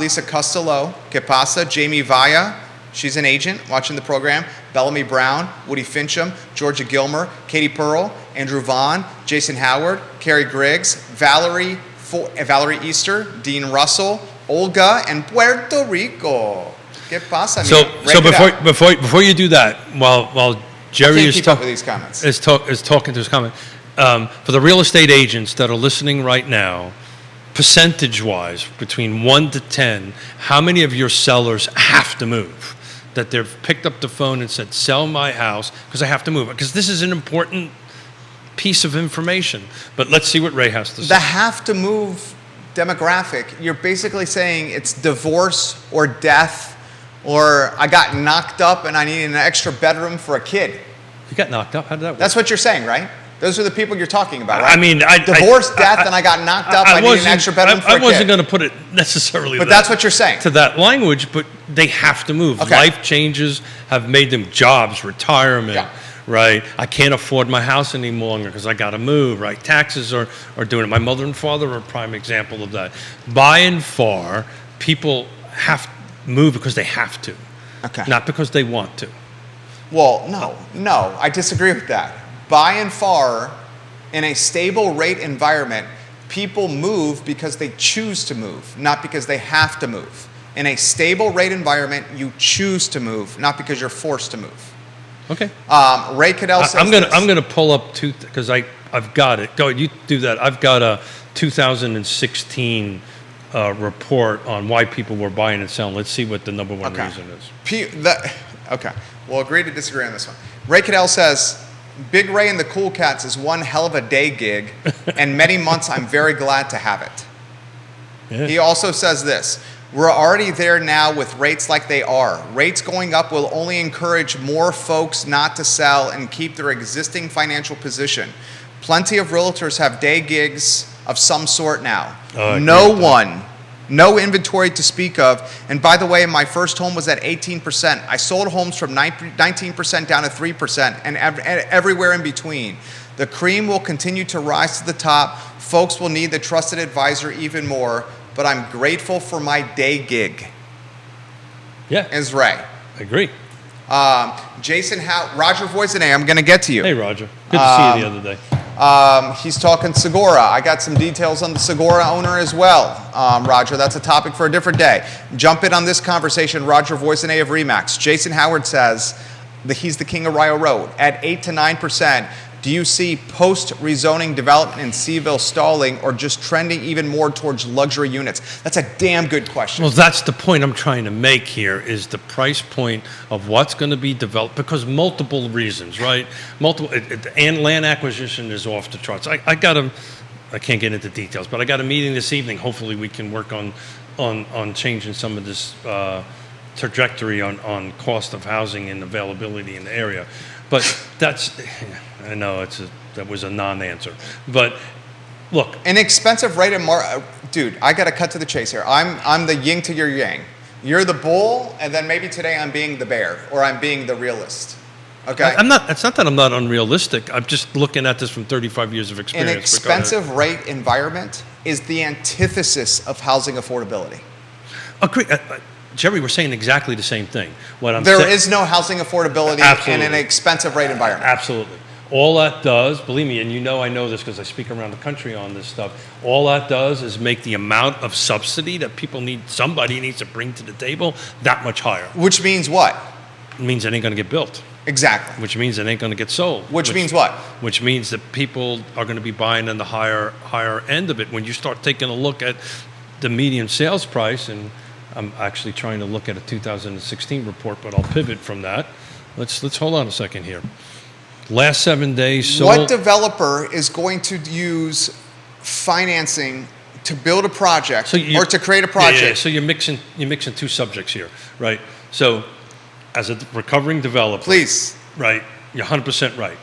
Speaker 1: Lisa Costello, ¿Qué pasa? Jamie Vaya, she's an agent watching the program. Bellamy Brown, Woody Fincham, Georgia Gilmer, Katie Pearl, Andrew Vaughn, Jason Howard, Carrie Griggs, Valerie Easter, Dean Russell, Olga, and Puerto Rico. ¿Qué pasa?
Speaker 2: So before you do that, while Jerry is
Speaker 1: talking
Speaker 2: to his comment, for the real estate agents that are listening right now, percentage-wise, between 1 to 10, how many of your sellers have to move? That they've picked up the phone and said, sell my house because I have to move. Because this is an important piece of information. But let's see what Ray has to say.
Speaker 1: The have to move demographic, you're basically saying it's divorce or death, or I got knocked up and I need an extra bedroom for a kid.
Speaker 2: You got knocked up? How did that work?
Speaker 1: That's what you're saying, right? Those are the people you're talking about, right?
Speaker 2: I mean,
Speaker 1: divorce, death, and I got knocked up. I need an extra bedroom for a kid.
Speaker 2: I wasn't going to put it necessarily
Speaker 1: but that's what you're saying.
Speaker 2: To that language, but they have to move.
Speaker 1: Okay.
Speaker 2: Life changes have made them jobs, retirement, right? I can't afford my house any longer because I got to move, right? Taxes are doing it. My mother and father are a prime example of that. By and far, people have to move because they have to, not because they want to.
Speaker 1: Well, no, I disagree with that. By and far, in a stable rate environment, people move because they choose to move, not because they have to move. In a stable rate environment, you choose to move, not because you're forced to move.
Speaker 2: Okay.
Speaker 1: Ray Cadell says
Speaker 2: I'm gonna pull up because I've got it. Go, you do that. I've got a 2016 report on why people were buying and selling. Let's see what the number one reason is.
Speaker 1: Okay. We'll agree to disagree on this one. Ray Cadell says, Big Ray and the Cool Cats is one hell of a day gig, and many months I'm very glad to have it. Yeah. He also says this, we're already there now with rates like they are. Rates going up will only encourage more folks not to sell and keep their existing financial position. Plenty of realtors have day gigs of some sort now. No No inventory to speak of. And by the way, my first home was at 18%. I sold homes from 19% down to 3% and everywhere in between. The cream will continue to rise to the top. Folks will need the trusted advisor even more, but I'm grateful for my day gig.
Speaker 2: Yeah.
Speaker 1: Is Ray.
Speaker 2: I agree.
Speaker 1: Jason, Roger Voisinay, I'm going to get to you.
Speaker 2: Hey, Roger. Good to see you the other day.
Speaker 1: He's talking Segura. I got some details on the Segura owner as well. Roger, that's a topic for a different day. Jump in on this conversation. Roger Voisinay of Remax. Jason Howard says that he's the king of Rio Road. At 8 to 9%, do you see post-rezoning development in CVille stalling or just trending even more towards luxury units? That's a damn good question.
Speaker 2: Well, that's the point I'm trying to make here is the price point of what's going to be developed because multiple reasons, right? And land acquisition is off the charts. I can't get into details, but I got a meeting this evening. Hopefully we can work on changing some of this trajectory on cost of housing and availability in the area. But I know that was a non-answer. But look.
Speaker 1: An expensive rate of dude, I got to cut to the chase here. I'm the yin to your yang. You're the bull, and then maybe today I'm being the bear, or I'm being the realist. Okay?
Speaker 2: It's not that I'm not unrealistic. I'm just looking at this from 35 years of experience.
Speaker 1: An expensive rate environment is the antithesis of housing affordability.
Speaker 2: Agree. Jerry, we're saying exactly the same thing.
Speaker 1: There is no housing affordability
Speaker 2: Absolutely.
Speaker 1: in an expensive rate environment.
Speaker 2: Absolutely. All that does, believe me, and I know this because I speak around the country on this stuff, all that does is make the amount of subsidy that somebody needs to bring to the table that much higher.
Speaker 1: Which means what?
Speaker 2: It means it ain't going to get built.
Speaker 1: Exactly.
Speaker 2: Which means it ain't going to get sold.
Speaker 1: Which means what?
Speaker 2: Which means that people are going to be buying on the higher end of it. When you start taking a look at the median sales price, and I'm actually trying to look at a 2016 report, but I'll pivot from that. Let's hold on a second here. Last 7 days sold.
Speaker 1: What developer is going to use financing to build a project or to create a project?
Speaker 2: Yeah. So you're mixing two subjects here, right? So as a recovering developer,
Speaker 1: please,
Speaker 2: right? You're 100% right.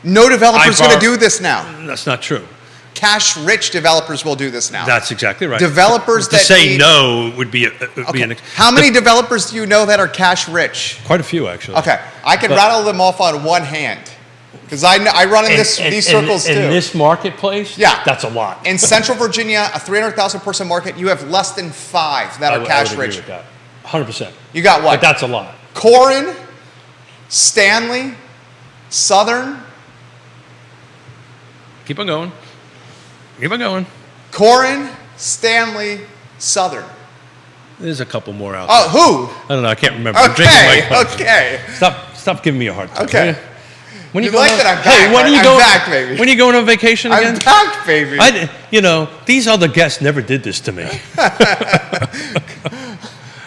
Speaker 1: No developer's going to do this now.
Speaker 2: That's not true.
Speaker 1: Cash-rich developers will do this now.
Speaker 2: That's exactly right.
Speaker 1: Developers
Speaker 2: to say no would be an.
Speaker 1: How many developers do you know that are cash-rich?
Speaker 2: Quite a few, actually.
Speaker 1: Okay, I can rattle them off on one hand because I run in these circles too.
Speaker 2: In this marketplace,
Speaker 1: yeah,
Speaker 2: that's a lot.
Speaker 1: In Central Virginia, a 300,000 person market, you have less than 5 that are cash-rich.
Speaker 2: 100%.
Speaker 1: You got what?
Speaker 2: But that's a lot.
Speaker 1: Corin, Stanley, Southern.
Speaker 2: Keep on going. Keep on going.
Speaker 1: Corin, Stanley, Southern.
Speaker 2: There's a couple more out
Speaker 1: there.
Speaker 2: Oh, who? I don't know. I can't remember.
Speaker 1: Okay.
Speaker 2: Stop giving me a hard time.
Speaker 1: Okay.
Speaker 2: When
Speaker 1: you like that I'm back.
Speaker 2: Hey, when are you
Speaker 1: I'm
Speaker 2: going?
Speaker 1: Back, baby.
Speaker 2: When are you going on vacation again?
Speaker 1: I'm back, baby.
Speaker 2: These other guests never did this to me.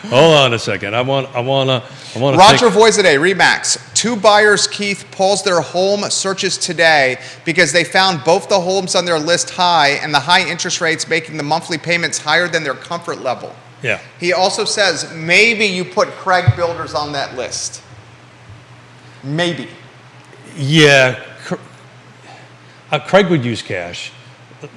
Speaker 2: Hold on a second. I want to.
Speaker 1: Roger Voisinay, Remax. 2 buyers, Keith, paused their home searches today because they found both the homes on their list high and the high interest rates making the monthly payments higher than their comfort level.
Speaker 2: Yeah.
Speaker 1: He also says maybe you put Craig Builders on that list. Maybe.
Speaker 2: Yeah. Craig would use cash.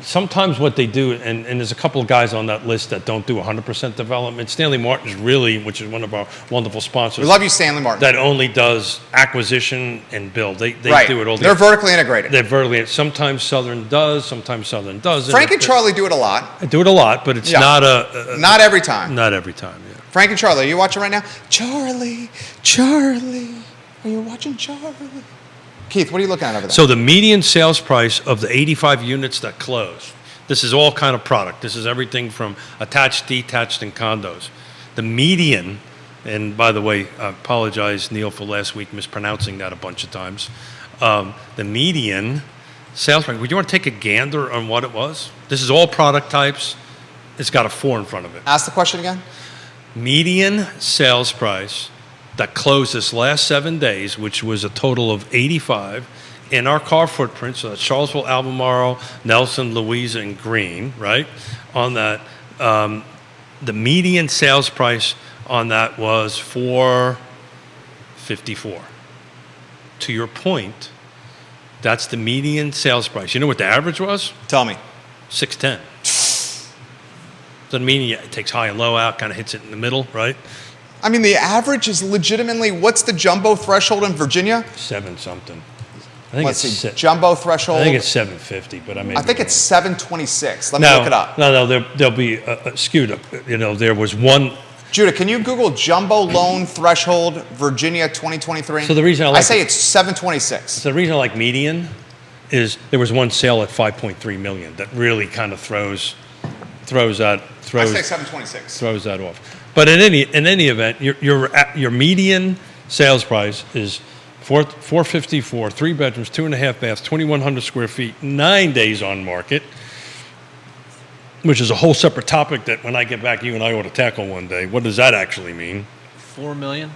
Speaker 2: Sometimes what they do, and there's a couple of guys on that list that don't do 100% development. Stanley Martin's which is one of our wonderful sponsors.
Speaker 1: We love you, Stanley Martin.
Speaker 2: That only does acquisition and build. They
Speaker 1: right.
Speaker 2: do it all.
Speaker 1: They're vertically integrated.
Speaker 2: They're vertically. Sometimes Southern does. Sometimes Southern doesn't.
Speaker 1: Frank and Charlie do it a lot.
Speaker 2: Do it a lot, but it's not
Speaker 1: not every time.
Speaker 2: Not every time. Yeah.
Speaker 1: Frank and Charlie, are you watching right now? Charlie, are you watching Charlie? Keith, what are you looking at over there?
Speaker 2: So the median sales price of the 85 units that closed, this is all kind of product. This is everything from attached, detached, and condos. The median, and by the way, I apologize, Neil, for last week mispronouncing that a bunch of times. The median sales price, would you want to take a gander on what it was? This is all product types. It's got a 4 in front of it.
Speaker 1: Ask the question again.
Speaker 2: Median sales price that closed this last 7 days, which was a total of 85, in our car footprint, so that's Charlottesville, Albemarle, Nelson, Louisa, and Green, right? On that, the median sales price on that was $454. To your point, that's the median sales price. You know what the average was?
Speaker 1: Tell me.
Speaker 2: $610. Doesn't mean it takes high and low out, kind of hits it in the middle, right?
Speaker 1: I mean, the average is legitimately, what's the jumbo threshold in Virginia?
Speaker 2: 7 something. I think
Speaker 1: Let's
Speaker 2: it's
Speaker 1: see, jumbo threshold.
Speaker 2: I think it's 750, but
Speaker 1: I think it's 726. Let me look it up.
Speaker 2: No, there'll be skewed. There was one.
Speaker 1: Judah, can you Google jumbo loan threshold Virginia 2023?
Speaker 2: So the reason
Speaker 1: I say it's 726.
Speaker 2: So the reason I like median is there was one sale at 5.3 million that really kind of throws
Speaker 1: I say 726.
Speaker 2: throws that off. But in any event, your median sales price is 454, 3 bedrooms, 2.5 baths, 2,100 square feet, 9 days on market, which is a whole separate topic that when I get back, you and I ought to tackle one day. What does that actually mean?
Speaker 3: 4 million?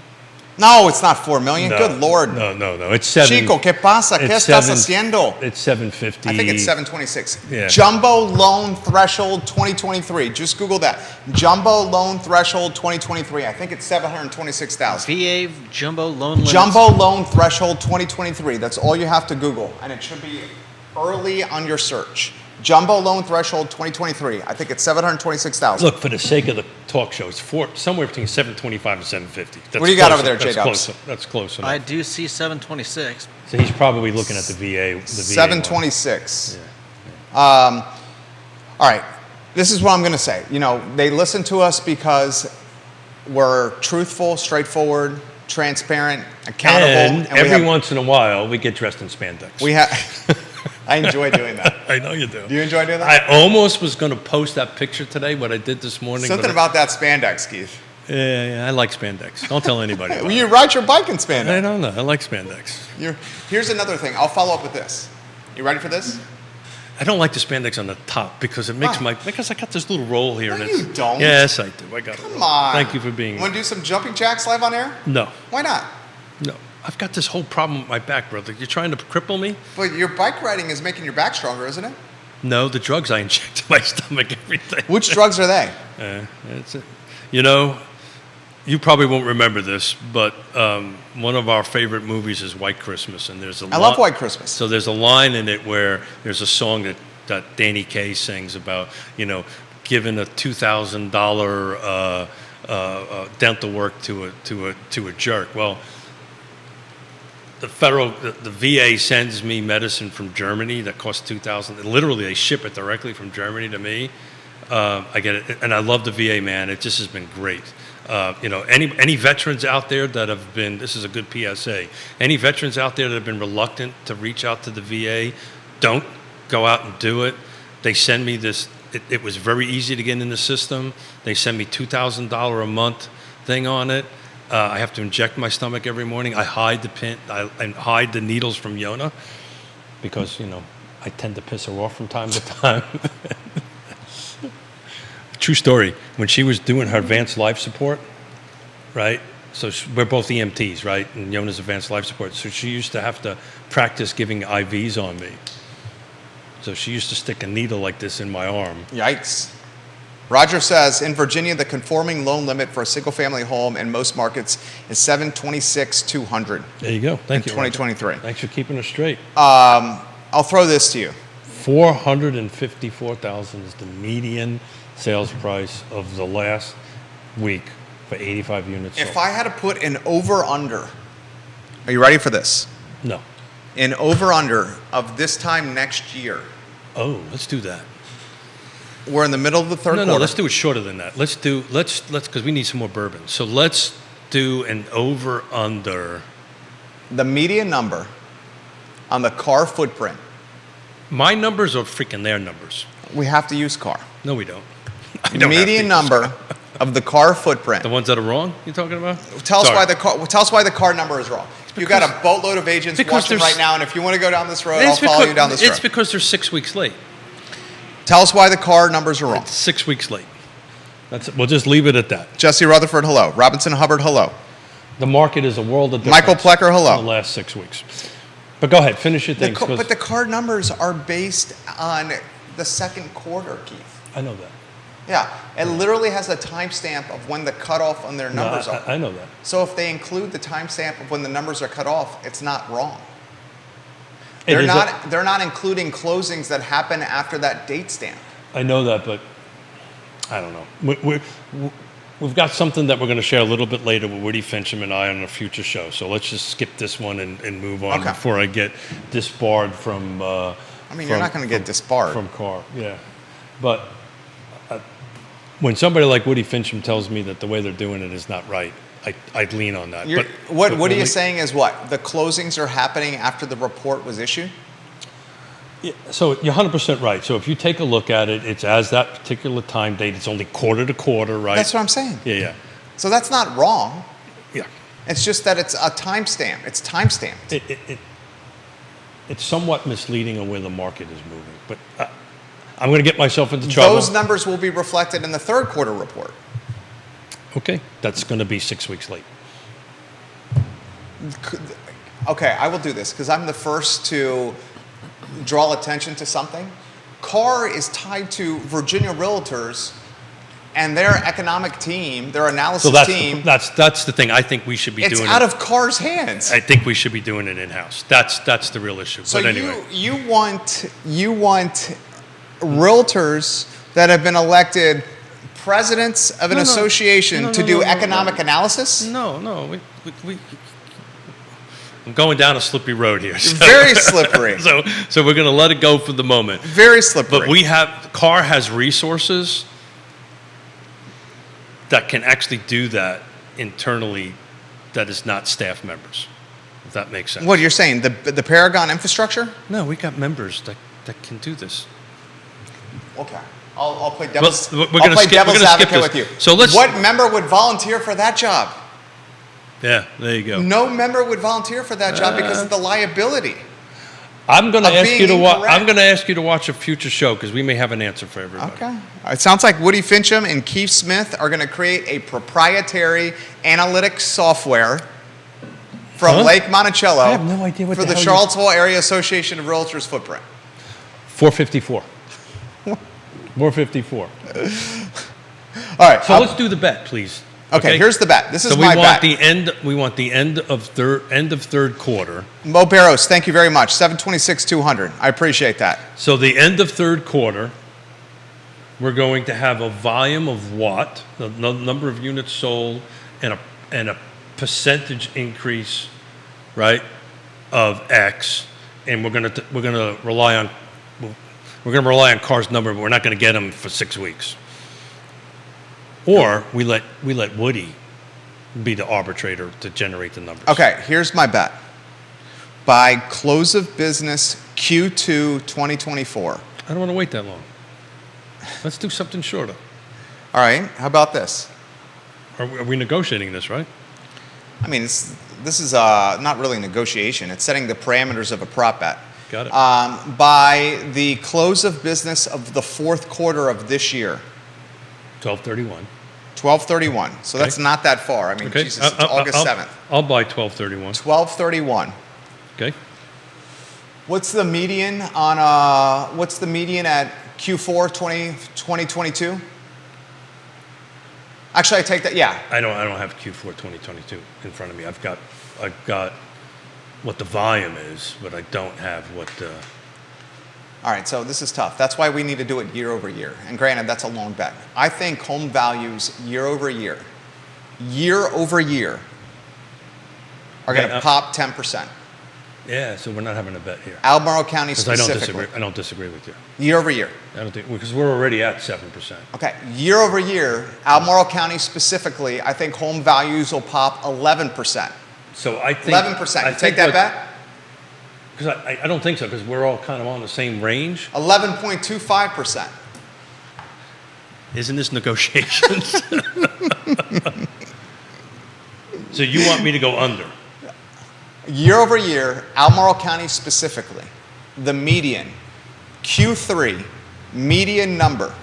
Speaker 1: No, it's not 4 million.
Speaker 2: No,
Speaker 1: Good Lord.
Speaker 2: No. It's 7.
Speaker 1: Chico, ¿qué pasa? ¿Qué estás haciendo?
Speaker 2: It's 750.
Speaker 1: I think it's 726.
Speaker 2: Yeah.
Speaker 1: Jumbo loan threshold 2023. Just Google that. Jumbo loan threshold 2023. I think it's 726,000.
Speaker 3: VA jumbo loan limits.
Speaker 1: Jumbo loan threshold 2023. That's all you have to Google, and it should be early on your search. Jumbo loan threshold 2023. I think it's 726,000.
Speaker 2: Look, for the sake of the talk show, it's somewhere between 725 and 750. That's
Speaker 1: What do you got
Speaker 2: close-
Speaker 1: over there,
Speaker 2: that's
Speaker 1: J-Dubs?
Speaker 2: close- That's close enough.
Speaker 3: I do see 726.
Speaker 2: So he's probably looking at the VA. The VA
Speaker 1: 726. All right. This is what I'm going to say. They listen to us because we're truthful, straightforward, transparent, accountable.
Speaker 2: And every once in a while, we get dressed in spandex.
Speaker 1: we have. I enjoy doing that.
Speaker 2: I know you do.
Speaker 1: Do you enjoy doing that?
Speaker 2: I almost was going to post that picture today, what I did this morning.
Speaker 1: Something about that spandex, Keith.
Speaker 2: Yeah, I like spandex. Don't tell anybody about
Speaker 1: You
Speaker 2: it.
Speaker 1: ride your bike in spandex.
Speaker 2: I don't know. I like spandex.
Speaker 1: Here's another thing. I'll follow up with this. You ready for this?
Speaker 2: I don't like the spandex on the top because it makes
Speaker 1: Why?
Speaker 2: because I got this little roll here.
Speaker 1: No,
Speaker 2: and it's,
Speaker 1: you don't.
Speaker 2: Yes, I do. I got it.
Speaker 1: Come on.
Speaker 2: Thank you for being
Speaker 1: Want to do some jumping jacks live on air?
Speaker 2: No,
Speaker 1: Why not?
Speaker 2: no. I've got this whole problem with my back, brother. You're trying to cripple me?
Speaker 1: But your bike riding is making your back stronger, isn't it?
Speaker 2: No, the drugs I inject in my stomach every day.
Speaker 1: Which drugs are they?
Speaker 2: It's you probably won't remember this, but one of our favorite movies is White Christmas, and there's
Speaker 1: I love White Christmas.
Speaker 2: So there's a line in it where there's a song that Danny Kaye sings about, giving a $2,000 dental work to a jerk. Well, the VA sends me medicine from Germany that costs $2,000. Literally, they ship it directly from Germany to me. I get it, and I love the VA, man. It just has been great. Any veterans out there that have been, this is a good PSA, any veterans out there that have been reluctant to reach out to the VA, don't go out and do it. They send me this, it was very easy to get in the system. They send me $2,000 a month thing on it. I have to inject my stomach every morning. I hide the pin, I hide the needles from Yonna because, I tend to piss her off from time to time. True story. When she was doing her advanced life support, right? So we're both EMTs, right? And Yonna's advanced life support. So she used to have to practice giving IVs on me. So she used to stick a needle like this in my arm.
Speaker 1: Yikes. Roger says, in Virginia, the conforming loan limit for a single-family home in most markets is $726,200.
Speaker 2: There you go. Thank you.
Speaker 1: 2023.
Speaker 2: Roger. Thanks for keeping us straight.
Speaker 1: I'll throw this to you.
Speaker 2: $454,000 is the median sales price of the last week for 85 units.
Speaker 1: If I had to put an over-under, are you ready for this?
Speaker 2: No.
Speaker 1: An over-under of this time next year.
Speaker 2: Oh, let's do that.
Speaker 1: We're in the middle of the third quarter.
Speaker 2: No, let's do it shorter than that. Let's because we need some more bourbon. So let's do an over-under.
Speaker 1: The median number on the car footprint.
Speaker 2: My numbers are freaking their numbers.
Speaker 1: We have to use car.
Speaker 2: No, we don't.
Speaker 1: The median number of the car footprint.
Speaker 2: The ones that are wrong, you're talking about?
Speaker 1: Tell us why the car number is wrong. You got a boatload of agents watching right now, and if you want to go down this road, I'll follow you down this road.
Speaker 2: It's because they're 6 weeks late.
Speaker 1: Tell us why the car numbers are wrong.
Speaker 2: It's 6 weeks late. We'll just leave it at that.
Speaker 1: Jesse Rutherford, hello. Robinson Hubbard, hello.
Speaker 2: The market is a world of difference.
Speaker 1: Michael Plecker, hello.
Speaker 2: In the last 6 weeks. But go ahead, finish your thing.
Speaker 1: But the car numbers are based on the second quarter, Keith.
Speaker 2: I know that.
Speaker 1: Yeah, it literally has a timestamp of when the cutoff on their numbers are.
Speaker 2: I know that.
Speaker 1: So if they include the timestamp of when the numbers are cut off, it's not wrong. They're not including closings that happen after that date stamp.
Speaker 2: I know that, but I don't know. We've got something that we're going to share a little bit later with Woody Fincham and I on a future show. So let's just skip this one and move on before I get disbarred from.
Speaker 1: You're not going to get disbarred
Speaker 2: from CAR. Yeah, but when somebody like Woody Fincham tells me that the way they're doing it is not right, I'd lean on that.
Speaker 1: What are you saying is what? The closings are happening after the report was issued?
Speaker 2: Yeah, so you're 100% right. So if you take a look at it, it's as that particular time date. It's only quarter to quarter, right?
Speaker 1: That's what I'm saying.
Speaker 2: Yeah.
Speaker 1: So that's not wrong.
Speaker 2: Yeah.
Speaker 1: It's just that it's a timestamp. It's timestamped.
Speaker 2: It's somewhat misleading on where the market is moving. But I'm going to get myself into trouble.
Speaker 1: Those numbers will be reflected in the third quarter report.
Speaker 2: Okay. That's going to be 6 weeks late.
Speaker 1: Okay, I will do this because I'm the first to draw attention to something. CAR is tied to Virginia Realtors and their economic team, their analysis team.
Speaker 2: That's the thing. I think we should be doing it.
Speaker 1: It's out of CAR's hands.
Speaker 2: I think we should be doing it in-house. That's the real issue.
Speaker 1: So
Speaker 2: but anyway.
Speaker 1: you want realtors that have been elected presidents of an association to do economic analysis?
Speaker 2: No. I'm going down a slippery road here. So.
Speaker 1: Very slippery.
Speaker 2: So we're going to let it go for the moment.
Speaker 1: Very slippery.
Speaker 2: But CAR has resources that can actually do that internally that is not staff members, if that makes sense.
Speaker 1: What you're saying, the Paragon infrastructure?
Speaker 2: No, we got members that can do this.
Speaker 1: Okay. I'll play devil's,
Speaker 2: we're gonna
Speaker 1: advocate with you.
Speaker 2: So
Speaker 1: what member would volunteer for that job?
Speaker 2: Yeah, there you go.
Speaker 1: No member would volunteer for that job because of the liability.
Speaker 2: I'm going to ask you to watch. I'm going to ask you to watch a future show because we may have an answer for everybody.
Speaker 1: Okay. It sounds like Woody Fincham and Keith Smith are going to create a proprietary analytics software from Lake Monticello
Speaker 2: I have no idea what
Speaker 1: for the Charlottesville Area Association of Realtors footprint.
Speaker 2: 454. 454.
Speaker 1: All right.
Speaker 2: So let's do the bet, please.
Speaker 1: Okay, here's the bet. This is
Speaker 2: so
Speaker 1: my bet.
Speaker 2: We want the end of third quarter.
Speaker 1: Mo Barros, thank you very much. 726-200. I appreciate that.
Speaker 2: So the end of third quarter, we're going to have a volume of what, the number of units sold, and a percentage increase, right, of X, and we're gonna rely on CAR's number, but we're not going to get them for 6 weeks. Or we let Woody be the arbitrator to generate the numbers.
Speaker 1: Okay, here's my bet. By close of business Q2 2024.
Speaker 2: I don't want to wait that long. Let's do something shorter.
Speaker 1: All right, how about this?
Speaker 2: Are we negotiating this, right?
Speaker 1: I mean, this is not really negotiation. It's setting the parameters of a prop bet.
Speaker 2: Got it.
Speaker 1: By the close of business of the fourth quarter of this year.
Speaker 2: 12/31.
Speaker 1: 12/31. So
Speaker 2: Okay.
Speaker 1: that's not that far. I mean,
Speaker 2: Okay.
Speaker 1: Jesus, it's August 7th.
Speaker 2: I'll buy 12/31.
Speaker 1: 12/31.
Speaker 2: Okay.
Speaker 1: What's the median at Q4 2022? Actually, I take that. Yeah.
Speaker 2: I don't have Q4 2022 in front of me. I've got what the volume is, but I don't have what the.
Speaker 1: All right, so this is tough. That's why we need to do it year over year. And granted, that's a long bet. I think home values year over year are going to pop 10%.
Speaker 2: Yeah, so we're not having a bet here.
Speaker 1: Albemarle County specifically.
Speaker 2: I don't disagree with you.
Speaker 1: Year over year.
Speaker 2: I don't think because we're already at 7%.
Speaker 1: Okay, year over year, Albemarle County specifically, I think home values will pop 11%.
Speaker 2: So I think
Speaker 1: 11%. You take that bet?
Speaker 2: Because I don't think so, because we're all kind of on the same range.
Speaker 1: 11.25%.
Speaker 2: Isn't this negotiations? So you want me to go under?
Speaker 1: Year over year, Albemarle County specifically, the median, Q3, median number,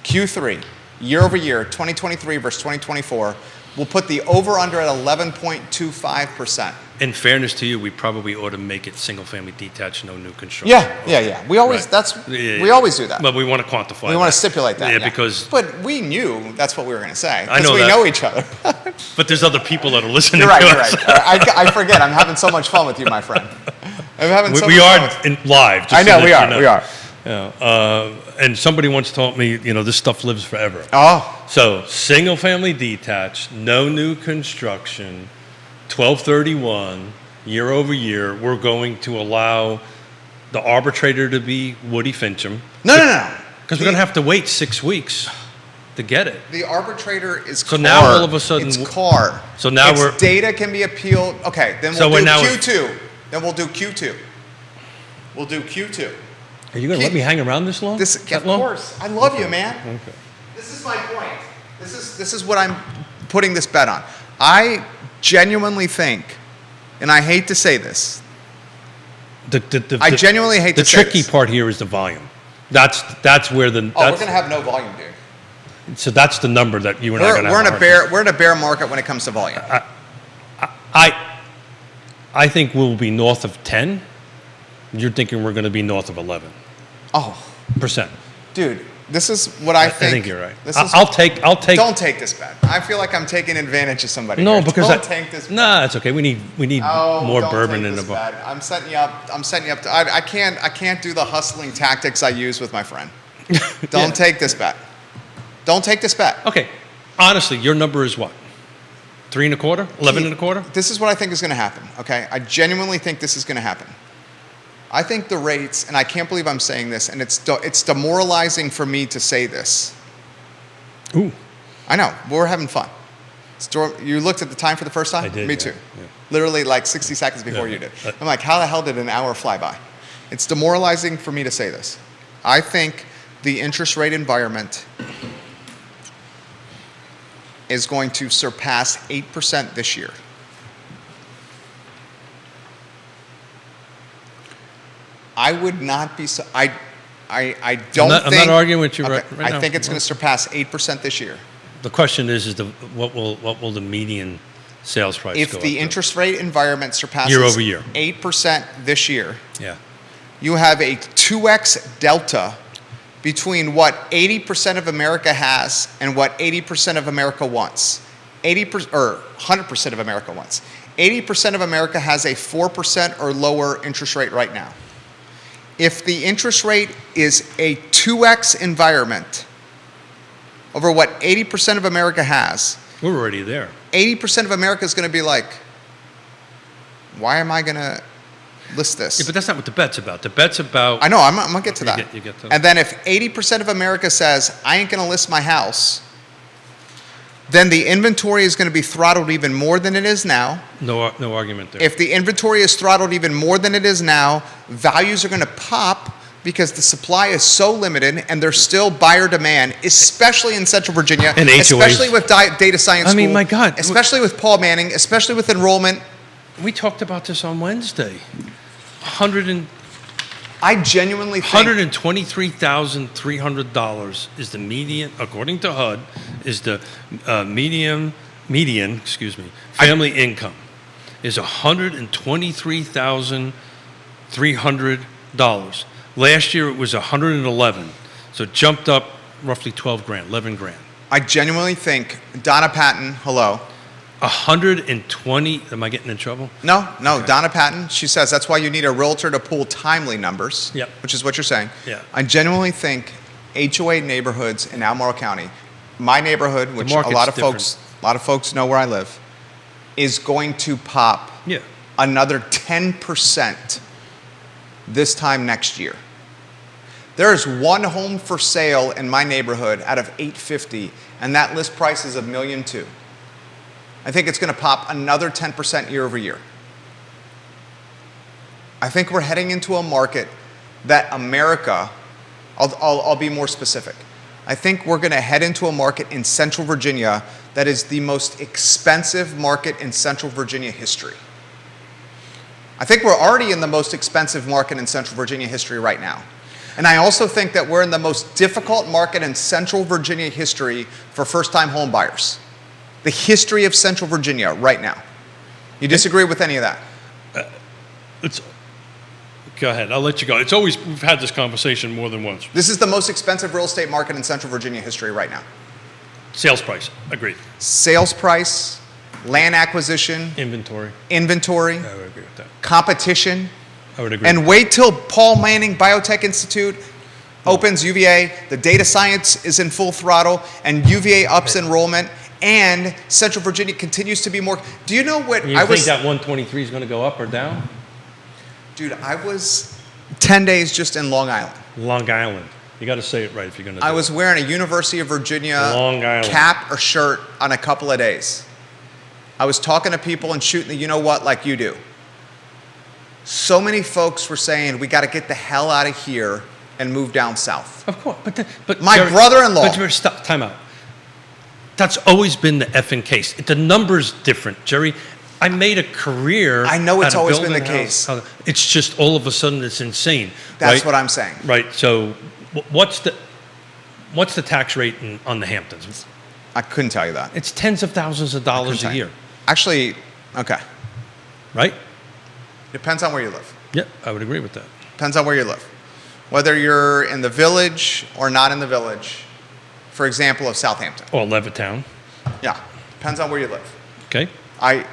Speaker 1: Q3, year over year, 2023 versus 2024, we'll put the over-under at 11.25%.
Speaker 2: In fairness to you, we probably ought to make it single-family detached, no new construction.
Speaker 1: Yeah. We always we always do that.
Speaker 2: But we want to quantify.
Speaker 1: We want to stipulate that.
Speaker 2: Yeah, because.
Speaker 1: But we knew that's what we were going to say
Speaker 2: I know
Speaker 1: because we know each other.
Speaker 2: But there's other people that are listening.
Speaker 1: You're right.
Speaker 2: to
Speaker 1: You're
Speaker 2: us.
Speaker 1: right. I forget. I'm having so much fun with you, my friend. I'm having so much fun.
Speaker 2: We are live.
Speaker 1: I know we are.
Speaker 2: And somebody once told me, this stuff lives forever.
Speaker 1: Oh,
Speaker 2: So single-family detached, no new construction, 1231, year over year, we're going to allow the arbitrator to be Woody Fincham.
Speaker 1: no.
Speaker 2: Because we're going to have to wait 6 weeks to get it.
Speaker 1: The arbitrator is
Speaker 2: So
Speaker 1: CAR.
Speaker 2: now all of a sudden-
Speaker 1: It's CAR.
Speaker 2: So now
Speaker 1: Its
Speaker 2: we're-
Speaker 1: data can be appealed. Okay, then
Speaker 2: So
Speaker 1: we'll do
Speaker 2: we're now-
Speaker 1: Q2. Then we'll do Q2. We'll do Q2.
Speaker 2: Are you going to let me hang around this long?
Speaker 1: This,
Speaker 2: That
Speaker 1: of
Speaker 2: long?
Speaker 1: course. I love you, man.
Speaker 2: Okay.
Speaker 1: This is my point. This is what I'm putting this bet on. I genuinely think, and I hate to say this, I genuinely hate
Speaker 2: the
Speaker 1: to say
Speaker 2: tricky
Speaker 1: this.
Speaker 2: part here is the volume. That's where the
Speaker 1: Oh, we're gonna have no volume, dude.
Speaker 2: so that's the number that you and I are going to
Speaker 1: We're
Speaker 2: have.
Speaker 1: we're in a bear market when it comes to volume.
Speaker 2: I think we'll be north of 10. You're thinking we're going to be north of 11%.
Speaker 1: Oh, dude, this is what I think.
Speaker 2: I think you're right.
Speaker 1: This is,
Speaker 2: I'll take.
Speaker 1: Don't take this bet. I feel like I'm taking advantage of somebody.
Speaker 2: No,
Speaker 1: here.
Speaker 2: because
Speaker 1: don't take this bet.
Speaker 2: Nah, it's okay. We need more
Speaker 1: don't
Speaker 2: bourbon
Speaker 1: take
Speaker 2: in the
Speaker 1: this
Speaker 2: bar.
Speaker 1: bet. I'm setting you up. I can't do the hustling tactics I use with my friend. Don't take this bet. Don't take this bet.
Speaker 2: Okay, honestly, your number is what? 3 1/4, 11 1/4.
Speaker 1: This is what I think is going to happen. Okay, I genuinely think this is going to happen. I think the rates, and I can't believe I'm saying this, and it's demoralizing for me to say this.
Speaker 2: Ooh,
Speaker 1: I know, but we're having fun. You looked at the time for the first time?
Speaker 2: I did.
Speaker 1: Me
Speaker 2: yeah,
Speaker 1: too.
Speaker 2: yeah.
Speaker 1: Literally like 60 seconds before
Speaker 2: Yeah.
Speaker 1: you did. I'm like, how the hell did an hour fly by? It's demoralizing for me to say this. I think the interest rate environment is going to surpass 8% this year. I would not be so. I don't
Speaker 2: I'm
Speaker 1: think.
Speaker 2: not arguing with you
Speaker 1: okay,
Speaker 2: right now.
Speaker 1: I think it's going to surpass 8% this year.
Speaker 2: The question is what will the median sales price go
Speaker 1: If
Speaker 2: up
Speaker 1: the
Speaker 2: to?
Speaker 1: interest rate environment surpasses
Speaker 2: Year over year.
Speaker 1: 8% this year,
Speaker 2: Yeah.
Speaker 1: you have a 2x delta between what 80% of America has and what 80% of America wants. 100% of America wants. 80% of America has a 4% or lower interest rate right now. If the interest rate is a 2x environment over what 80% of America has,
Speaker 2: We're already there.
Speaker 1: 80% of America is going to be like, why am I going to list this?
Speaker 2: Yeah, but that's not what the bet's about. The bet's about.
Speaker 1: I know, I'm going to get to that.
Speaker 2: You get to that.
Speaker 1: And then if 80% of America says, I ain't going to list my house, then the inventory is going to be throttled even more than it is now.
Speaker 2: No argument there.
Speaker 1: If the inventory is throttled even more than it is now, values are going to pop because the supply is so limited and there's still buyer demand, especially in Central Virginia,
Speaker 2: And HOAs.
Speaker 1: especially with data science
Speaker 2: I mean,
Speaker 1: school,
Speaker 2: my God.
Speaker 1: especially with Paul Manning, especially with enrollment.
Speaker 2: We talked about this on Wednesday.
Speaker 1: I genuinely think
Speaker 2: $123,300 is the median, according to HUD, is the median, family income is $123,300. Last year it was 111, so it jumped up roughly 12 grand, 11 grand.
Speaker 1: I genuinely think Donna Patton, hello.
Speaker 2: 120. Am I getting in trouble?
Speaker 1: No,
Speaker 2: Okay.
Speaker 1: Donna Patton, she says that's why you need a realtor to pull timely numbers,
Speaker 2: Yep.
Speaker 1: which is what you're saying.
Speaker 2: Yeah.
Speaker 1: I genuinely think HOA neighborhoods in Albemarle County, my neighborhood, which a
Speaker 2: market's
Speaker 1: lot of folks know where I live, is going to pop
Speaker 2: Yeah.
Speaker 1: another 10% this time next year. There is one home for sale in my neighborhood out of 850, and that list price is $1.2 million. I think it's going to pop another 10% year over year. I think we're heading into a market that America, I'll be more specific. I think we're going to head into a market in Central Virginia that is the most expensive market in Central Virginia history. I think we're already in the most expensive market in Central Virginia history right now. And I also think that we're in the most difficult market in Central Virginia history for first-time home buyers. The history of Central Virginia right now. You disagree with any of that?
Speaker 2: Go ahead. I'll let you go. We've had this conversation more than once.
Speaker 1: This is the most expensive real estate market in Central Virginia history right now.
Speaker 2: Sales price. Agreed.
Speaker 1: Sales price, land acquisition,
Speaker 2: Inventory.
Speaker 1: inventory,
Speaker 2: I would agree with that.
Speaker 1: competition.
Speaker 2: I would agree.
Speaker 1: And wait till Paul Manning Biotech Institute opens UVA, the data science is in full throttle, and UVA ups enrollment, and Central Virginia continues to be more. Do you know what
Speaker 2: You think that 123 is going to go up or down?
Speaker 1: Dude, I was 10 days just in Long Island.
Speaker 2: Long Island. You got to say it right if you're going to do
Speaker 1: I was wearing a University of Virginia
Speaker 2: Long Island
Speaker 1: cap or shirt on a couple of days. I was talking to people and shooting the you know what like you do. So many folks were saying, we got to get the hell out of here and move down south.
Speaker 2: Of course, but
Speaker 1: My
Speaker 2: Jerry,
Speaker 1: brother-in-law.
Speaker 2: But Jerry, stop, time out. That's always been the effing case. The number's different, Jerry. I made a career.
Speaker 1: I know it's
Speaker 2: out of
Speaker 1: always been the
Speaker 2: building
Speaker 1: case.
Speaker 2: It's just all of a sudden it's insane.
Speaker 1: That's
Speaker 2: right?
Speaker 1: what I'm saying.
Speaker 2: Right. So, what's the tax rate on the Hamptons?
Speaker 1: I couldn't tell you that.
Speaker 2: It's tens of thousands of dollars a year.
Speaker 1: Actually, okay.
Speaker 2: Right.
Speaker 1: Depends on where you live.
Speaker 2: Yeah, I would agree with that.
Speaker 1: Depends on where you live. Whether you're in the village or not in the village, for example, of Southampton.
Speaker 2: Or Levittown.
Speaker 1: Yeah, depends on where you live.
Speaker 2: Okay.
Speaker 1: I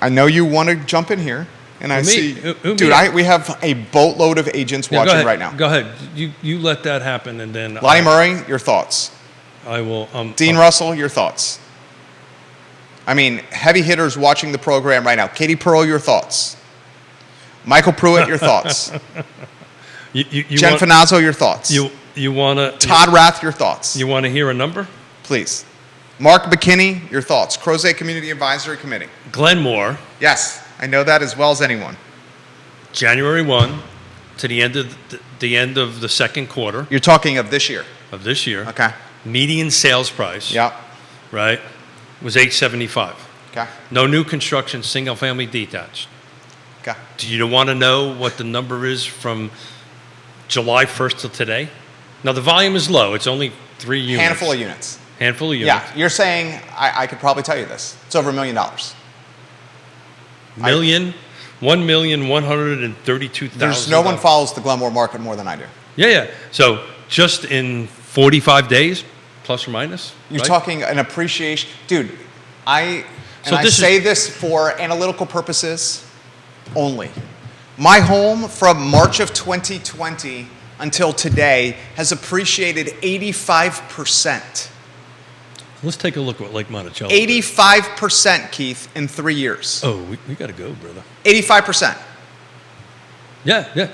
Speaker 1: know you want to jump in here, and I
Speaker 2: Me?
Speaker 1: see,
Speaker 2: Who,
Speaker 1: dude.
Speaker 2: me?
Speaker 1: We have a boatload of agents
Speaker 2: Yeah, go
Speaker 1: watching
Speaker 2: ahead.
Speaker 1: right now.
Speaker 2: Go ahead. You let that happen, and then
Speaker 1: Lonnie Murray, your thoughts.
Speaker 2: I will.
Speaker 1: Dean Russell, your thoughts. I mean, heavy hitters watching the program right now. Katie Pearl, your thoughts. Michael Pruitt, your thoughts. Jen Finazzo, your thoughts.
Speaker 2: You want to
Speaker 1: Todd Rath, your thoughts.
Speaker 2: You want to hear a number?
Speaker 1: Please. Mark McKinney, your thoughts. Crozet Community Advisory Committee.
Speaker 2: Glenmore,
Speaker 1: Yes, I know that as well as anyone.
Speaker 2: January 1 to the end of the second quarter
Speaker 1: You're talking of this year.
Speaker 2: of this year.
Speaker 1: Okay.
Speaker 2: Median sales price.
Speaker 1: Yep.
Speaker 2: Right, was $875.
Speaker 1: Okay.
Speaker 2: No new construction, single family detached.
Speaker 1: Okay.
Speaker 2: Do you want to know what the number is from July 1st till today? Now the volume is low. It's only 3 units.
Speaker 1: Handful of units.
Speaker 2: Handful of units.
Speaker 1: Yeah, you're saying, I could probably tell you this. It's over $1 million.
Speaker 2: $1,132,000.
Speaker 1: There's no one follows the Glenmore market more than I do.
Speaker 2: Yeah. So just in 45 days, plus or minus.
Speaker 1: You're
Speaker 2: right?
Speaker 1: talking an appreciation. Dude, I
Speaker 2: So this
Speaker 1: say this for analytical purposes only. My home from March of 2020 until today has appreciated 85%.
Speaker 2: Let's take a look at what Lake Monticello.
Speaker 1: 85%, Keith, in 3 years.
Speaker 2: Oh, we got to go, brother.
Speaker 1: 85%.
Speaker 2: Yeah.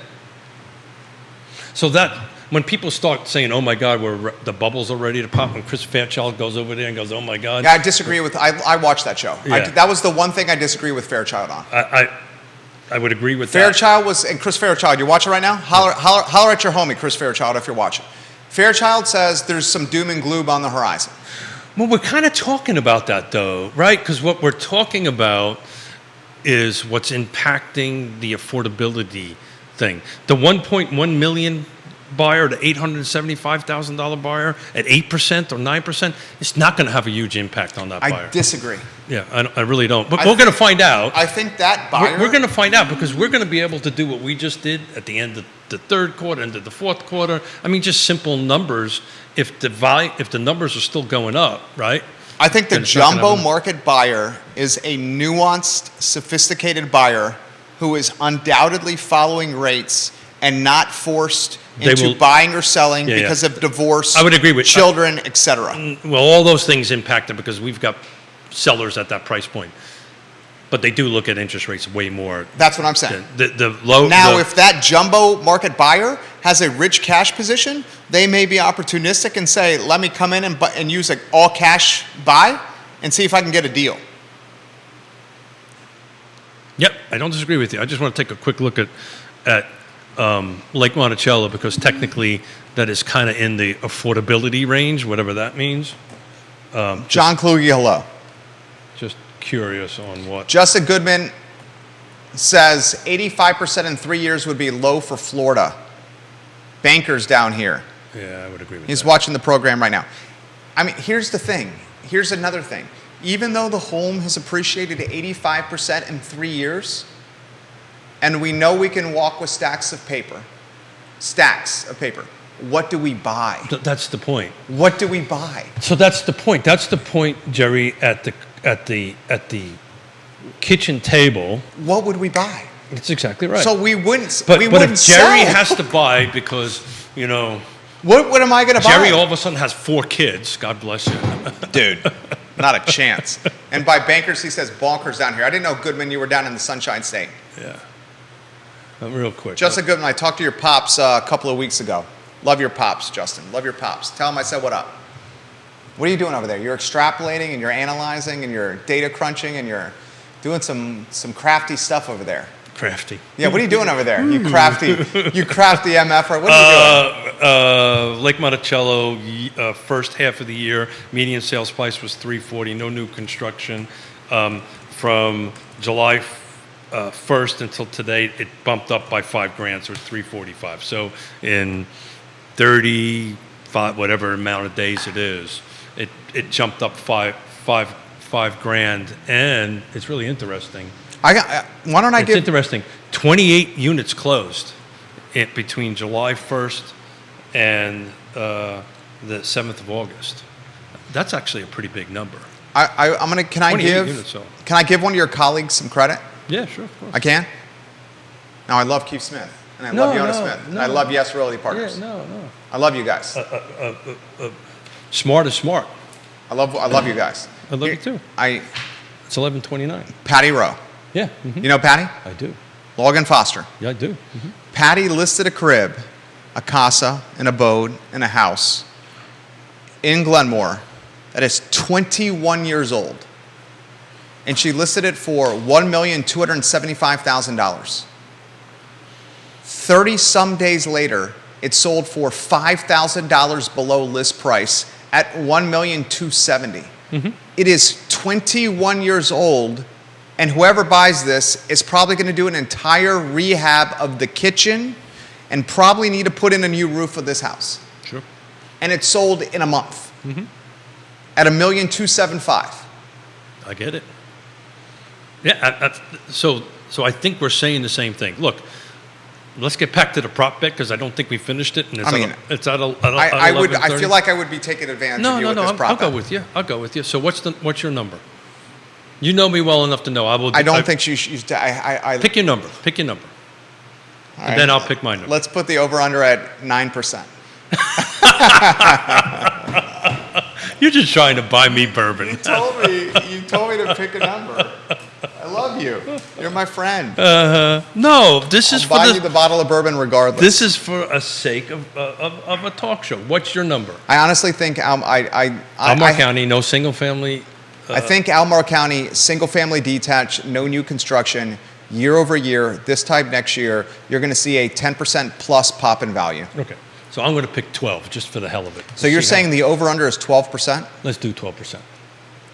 Speaker 2: So that when people start saying, "Oh my God, the bubbles are ready to pop," when Chris Fairchild goes over there and goes, "Oh my God,"
Speaker 1: Yeah, I disagree with. I watched that show.
Speaker 2: Yeah.
Speaker 1: That was the one thing I disagree with Fairchild on.
Speaker 2: I would agree with
Speaker 1: Fairchild was, and Chris Fairchild, you're watching right now? Holler at your homie, Chris Fairchild, if you're watching. Fairchild says there's some doom and gloom on the horizon.
Speaker 2: that. Well, we're kind of talking about that though, right? Because what we're talking about is what's impacting the affordability thing. The 1.1 million buyer, the $875,000 buyer at 8% or 9%, it's not going to have a huge impact on that buyer.
Speaker 1: I disagree.
Speaker 2: Yeah, I really don't. But we're going to find out.
Speaker 1: I think that buyer.
Speaker 2: We're going to find out because we're going to be able to do what we just did at the end of the third quarter, end of the fourth quarter. I mean, just simple numbers. If the numbers are still going up, right?
Speaker 1: I think the
Speaker 2: then it's not gonna
Speaker 1: jumbo
Speaker 2: happen.
Speaker 1: market buyer is a nuanced, sophisticated buyer who is undoubtedly following rates and not forced into buying or selling because of divorce,
Speaker 2: I would agree with
Speaker 1: children, etc.
Speaker 2: Well, all those things impact it because we've got sellers at that price point. But they do look at interest rates way more.
Speaker 1: That's what I'm saying.
Speaker 2: The low.
Speaker 1: Now, if that jumbo market buyer has a rich cash position, they may be opportunistic and say, let me come in and use an all cash buy and see if I can get a deal.
Speaker 2: Yep, I don't disagree with you. I just want to take a quick look at Lake Monticello because technically that is kind of in the affordability range, whatever that means.
Speaker 1: John Kluge, hello.
Speaker 2: Just curious on what.
Speaker 1: Justin Goodman says 85% in 3 years would be low for Florida. Bankers down here.
Speaker 2: Yeah, I would agree with
Speaker 1: He's
Speaker 2: that.
Speaker 1: watching the program right now. I mean, here's the thing. Here's another thing. Even though the home has appreciated 85% in 3 years, and we know we can walk with stacks of paper, what do we buy?
Speaker 2: That's the point.
Speaker 1: What do we buy?
Speaker 2: So that's the point. That's the point, Jerry, at the kitchen table.
Speaker 1: What would we buy?
Speaker 2: That's exactly right.
Speaker 1: So we wouldn't.
Speaker 2: But
Speaker 1: we
Speaker 2: if
Speaker 1: wouldn't
Speaker 2: Jerry
Speaker 1: sell.
Speaker 2: has to buy because you know,
Speaker 1: What am I going to buy?
Speaker 2: Jerry all of a sudden has 4 kids. God bless you.
Speaker 1: Dude, not a chance. And by bankers, he says bonkers down here. I didn't know, Goodman, you were down in the Sunshine State.
Speaker 2: Yeah. Real quick.
Speaker 1: Justin Goodman, I talked to your pops a couple of weeks ago. Love your pops, Justin. Love your pops. Tell him I said what up. What are you doing over there? You're extrapolating and you're analyzing and you're data crunching and you're doing some crafty stuff over there.
Speaker 2: Crafty.
Speaker 1: Yeah, what are you doing over there? You crafty MFer. What are you doing?
Speaker 2: Lake Monticello, first half of the year, median sales price was $340, no new construction. From July 1st until today, it bumped up by $5,000, so it's $345. So in 35, whatever amount of days it is, it jumped up $5,000, and it's really interesting.
Speaker 1: Why don't I
Speaker 2: It's interesting. 28 units closed between July 1st and the 7th of August. That's actually a pretty big number.
Speaker 1: I'm gonna. Can I
Speaker 2: 28 units
Speaker 1: give?
Speaker 2: sold.
Speaker 1: Can I give one of your colleagues some credit?
Speaker 2: Yeah, sure, of course.
Speaker 1: I can. Now I love Keith Smith and I
Speaker 2: No,
Speaker 1: love Yonna
Speaker 2: no,
Speaker 1: Smith.
Speaker 2: no.
Speaker 1: I love Yes Realty Partners.
Speaker 2: Yeah, no.
Speaker 1: I love you guys.
Speaker 2: Smart is smart.
Speaker 1: I love you guys.
Speaker 2: I love you too. It's 11:29.
Speaker 1: Patty Rowe.
Speaker 2: Yeah.
Speaker 1: You know Patty?
Speaker 2: I do.
Speaker 1: Logan Foster.
Speaker 2: Yeah, I do.
Speaker 1: Patty listed a crib, a casa, an abode, and a house in Glenmore that is 21 years old. And she listed it for $1,275,000. 30-some days later, it sold for $5,000 below list price at $1,270,000. It is 21 years old, and whoever buys this is probably going to do an entire rehab of the kitchen and probably need to put in a new roof for this house.
Speaker 2: Sure.
Speaker 1: And it sold in a month at $1,275,000.
Speaker 2: I get it. Yeah. So I think we're saying the same thing. Look, let's get back to the prop bet because I don't think we finished it. And it's at
Speaker 1: I feel like I would be taking advantage of you with this prop bet.
Speaker 2: I'll go with you. So what's your number? You know me well enough to know I will.
Speaker 1: I don't think you should.
Speaker 2: Pick your number. Pick your number. And then I'll pick my number.
Speaker 1: Let's put the over/under at 9%.
Speaker 2: You're just trying to buy me bourbon.
Speaker 1: You told me to pick a number. I love you. You're my friend.
Speaker 2: No, this is
Speaker 1: I'll buy you the bottle of bourbon regardless.
Speaker 2: This is for a sake of a talk show. What's your number?
Speaker 1: I honestly think
Speaker 2: Almar County, no single family.
Speaker 1: I think Almar County, single family detached, no new construction, year over year, this time next year, you're going to see a 10% plus pop in value.
Speaker 2: Okay. So I'm going to pick 12 just for the hell of it.
Speaker 1: So you're saying the over/under is 12%?
Speaker 2: Let's do 12%.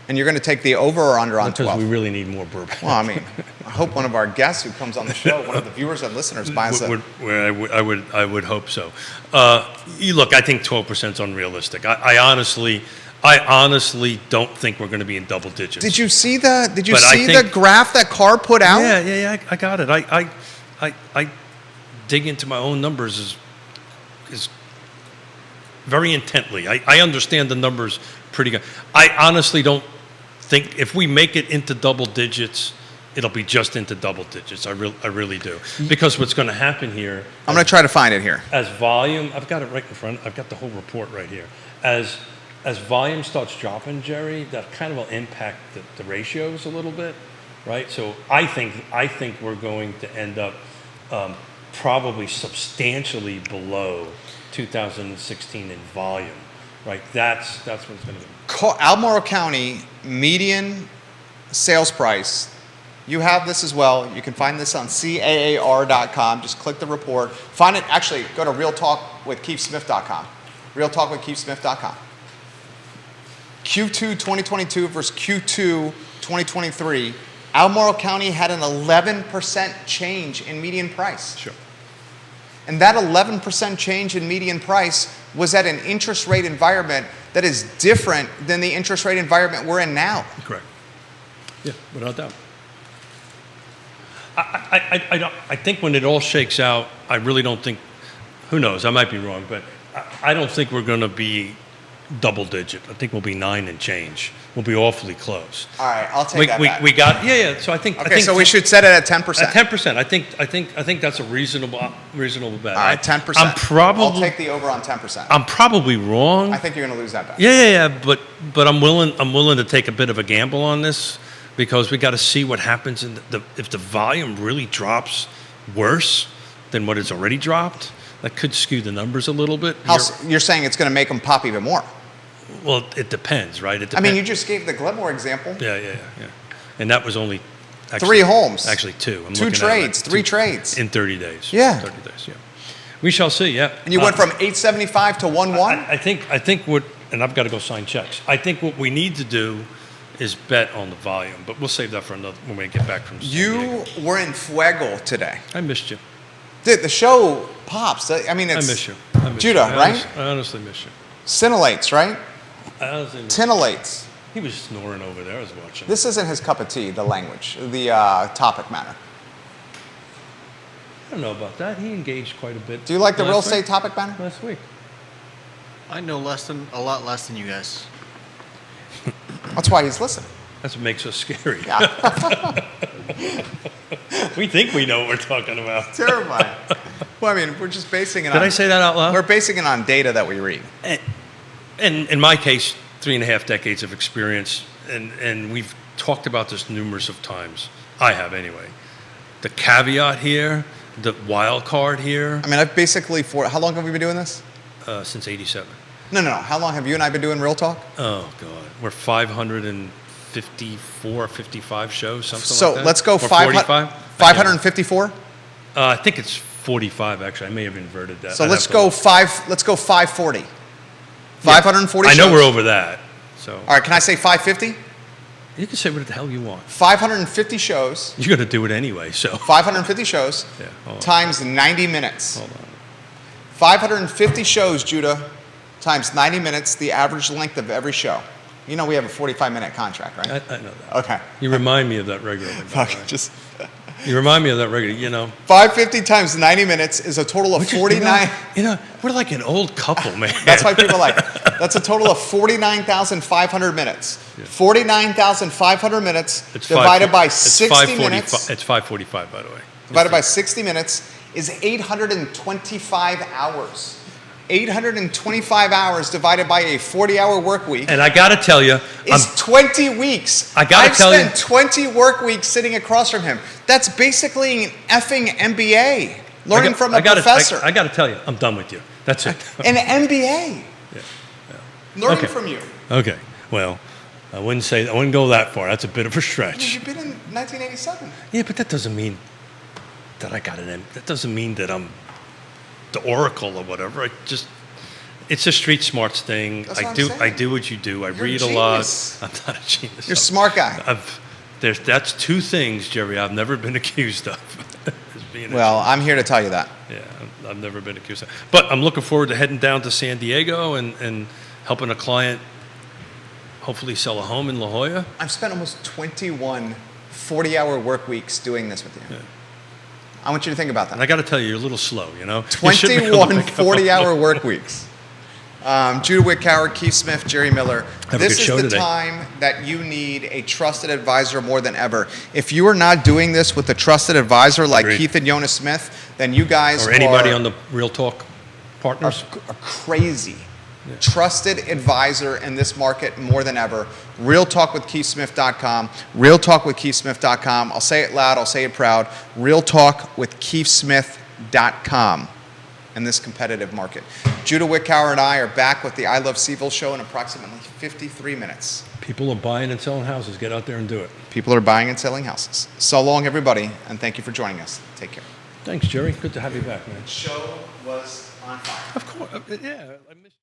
Speaker 1: And you're going to take the over or under on 12?
Speaker 2: Because we really need more bourbon.
Speaker 1: Well, I mean, I hope one of our guests who comes on the show, one of the viewers and listeners buys it.
Speaker 2: I would hope so. Look, I think 12% is unrealistic. I honestly don't think we're going to be in double digits.
Speaker 1: Did you see the graph that Carr put out?
Speaker 2: Yeah, I got it. I dig into my own numbers is very intently. I understand the numbers pretty good. I honestly don't think if we make it into double digits, it'll be just into double digits. I really do. Because what's going to happen here...
Speaker 1: I'm going to try to find it here.
Speaker 2: As volume... I've got it right in front. I've got the whole report right here. As volume starts dropping, Jerry, that kind of will impact the ratios a little bit, right? So I think we're going to end up probably substantially below 2016 in volume, right? That's what it's going to be.
Speaker 1: Albemarle County median sales price. You have this as well. You can find this on CAAR.com. Just click the report. Find it. Actually, go to realtalkwithkeithsmith.com. Realtalkwithkeithsmith.com. Q2 2022 versus Q2 2023. Albemarle County had an 11% change in median price.
Speaker 2: Sure.
Speaker 1: And that 11% change in median price was at an interest rate environment that is different than the interest rate environment we're in now.
Speaker 2: Correct. Yeah, without doubt. I think when it all shakes out, I really don't think, who knows, I might be wrong, but I don't think we're going to be double digit. I think we'll be 9 and change. We'll be awfully close.
Speaker 1: All right, I'll take that back.
Speaker 2: We got So I think.
Speaker 1: Okay, so we should set it at 10%.
Speaker 2: At 10%. I think that's a reasonable bet.
Speaker 1: All right, 10%. I'll take the over on 10%.
Speaker 2: I'm probably wrong.
Speaker 1: I think you're going to lose that bet.
Speaker 2: Yeah. But I'm willing to take a bit of a gamble on this because we got to see what happens if the volume really drops worse than what it's already dropped. That could skew the numbers a little bit.
Speaker 1: You're saying it's going to make them pop even more?
Speaker 2: Well, it depends, right? It
Speaker 1: I mean, you just gave the Glenmore example.
Speaker 2: Yeah. And that was only
Speaker 1: 3 homes.
Speaker 2: Actually 2.
Speaker 1: 2 trades, 3 trades.
Speaker 2: In 30 days.
Speaker 1: Yeah.
Speaker 2: 30 days, yeah. We shall see, yeah.
Speaker 1: And you went from 875 to 1-1?
Speaker 2: I think and I've got to go sign checks. I think what we need to do is bet on the volume, but we'll save that for another when we get back from San Diego.
Speaker 1: You were in Fuego today.
Speaker 2: I missed you.
Speaker 1: Dude, the show pops. I mean, it's...
Speaker 2: I miss you.
Speaker 1: Judah, right?
Speaker 2: I honestly miss you.
Speaker 1: Scintillates, right?
Speaker 2: I honestly miss
Speaker 1: Tintillates.
Speaker 2: He was snoring over there. I was watching.
Speaker 1: This isn't his cup of tea, the language, the topic matter.
Speaker 2: I don't know about that. He engaged quite a bit.
Speaker 1: Do you like the real estate topic matter?
Speaker 2: Last week.
Speaker 3: I know a lot less than you guys.
Speaker 1: That's why he's listening.
Speaker 2: That's what makes us scary.
Speaker 1: Yeah.
Speaker 2: We think we know what we're talking about.
Speaker 1: Terrifying. Well, I mean, we're just basing it on...
Speaker 2: Did I say that out loud?
Speaker 1: We're basing it on data that we read.
Speaker 2: And in my case, 3.5 decades of experience, and we've talked about this numerous of times. I have anyway. The caveat here, the wild card here.
Speaker 1: I mean, I've basically how long have we been doing this?
Speaker 2: Since '87.
Speaker 1: No. How long have you and I been doing Real Talk?
Speaker 2: Oh God, we're 554, 55 shows, something like that.
Speaker 1: So let's go 554.
Speaker 2: I think it's 45 actually. I may have inverted that.
Speaker 1: So let's go 540. 540.
Speaker 2: I know
Speaker 1: shows.
Speaker 2: we're over that. So.
Speaker 1: All right, can I say 550?
Speaker 2: You can say what the hell you want.
Speaker 1: 550 shows.
Speaker 2: You're going to do it anyway, so.
Speaker 1: 550 shows times 90 minutes.
Speaker 2: Hold on.
Speaker 1: 550 shows, Judah, times 90 minutes, the average length of every show. You know we have a 45-minute contract, right?
Speaker 2: I know that.
Speaker 1: Okay.
Speaker 2: You remind me of that regularly.
Speaker 1: Okay, just...
Speaker 2: You remind me of that regularly, you know.
Speaker 1: 550 times 90 minutes is a total of 49...
Speaker 2: You know, we're like an old couple, man.
Speaker 1: That's why people like it. That's a total of 49,500 minutes.
Speaker 2: Yeah.
Speaker 1: 49,500 minutes divided by 60 minutes.
Speaker 2: It's 5:45, by the way.
Speaker 1: Divided by 60 minutes is 825 hours. 825 hours divided by a 40-hour work week.
Speaker 2: And I got to tell you,
Speaker 1: is 20 weeks.
Speaker 2: I got to tell you,
Speaker 1: I've spent 20 work weeks sitting across from him. That's basically an effing MBA, learning from a professor.
Speaker 2: I got to tell you, I'm done with you. That's it.
Speaker 1: An MBA.
Speaker 2: Yeah.
Speaker 1: Learning from you.
Speaker 2: Okay. Well, I wouldn't go that far. That's a bit of a stretch.
Speaker 1: You've been in 1987.
Speaker 2: Yeah, but that doesn't mean that I got an M. That doesn't mean that I'm the oracle or whatever. It's a street smarts thing.
Speaker 1: That's what I'm saying.
Speaker 2: I do what you do.
Speaker 1: You're
Speaker 2: read
Speaker 1: a
Speaker 2: a lot.
Speaker 1: genius.
Speaker 2: I'm not a genius.
Speaker 1: You're a smart guy.
Speaker 2: That's 2 things, Jerry, I've never been accused of.
Speaker 1: Well, I'm here to tell you that.
Speaker 2: Yeah, I've never been accused of. But I'm looking forward to heading down to San Diego and helping a client hopefully sell a home in La Jolla.
Speaker 1: I've spent almost 21 40-hour work weeks doing this with you.
Speaker 2: Yeah.
Speaker 1: I want you to think about that.
Speaker 2: And I got to tell you, you're a little slow, you know?
Speaker 1: 21 40-hour work weeks. Judah Wickower, Keith Smith, Jerry Miller. This is the time that you need a trusted advisor more than ever. If you are not doing this with a trusted advisor like Keith and Yonna Smith, then you guys
Speaker 2: or anybody on the Real Talk partners
Speaker 1: are crazy. Yeah. Trusted advisor in this market more than ever. RealTalkWithKeithSmith.com. RealTalkWithKeithSmith.com. I'll say it loud. I'll say it proud. RealTalkWithKeithSmith.com. In this competitive market. Judah Wickower and I are back with the I Love CVille show in approximately 53 minutes.
Speaker 2: People are buying and selling houses. Get out there and do it.
Speaker 1: People are buying and selling houses. So long, everybody, and thank you for joining us. Take care.
Speaker 2: Thanks, Jerry. Good to have you back, man.
Speaker 1: The show was on fire.
Speaker 2: Of course. Yeah. I missed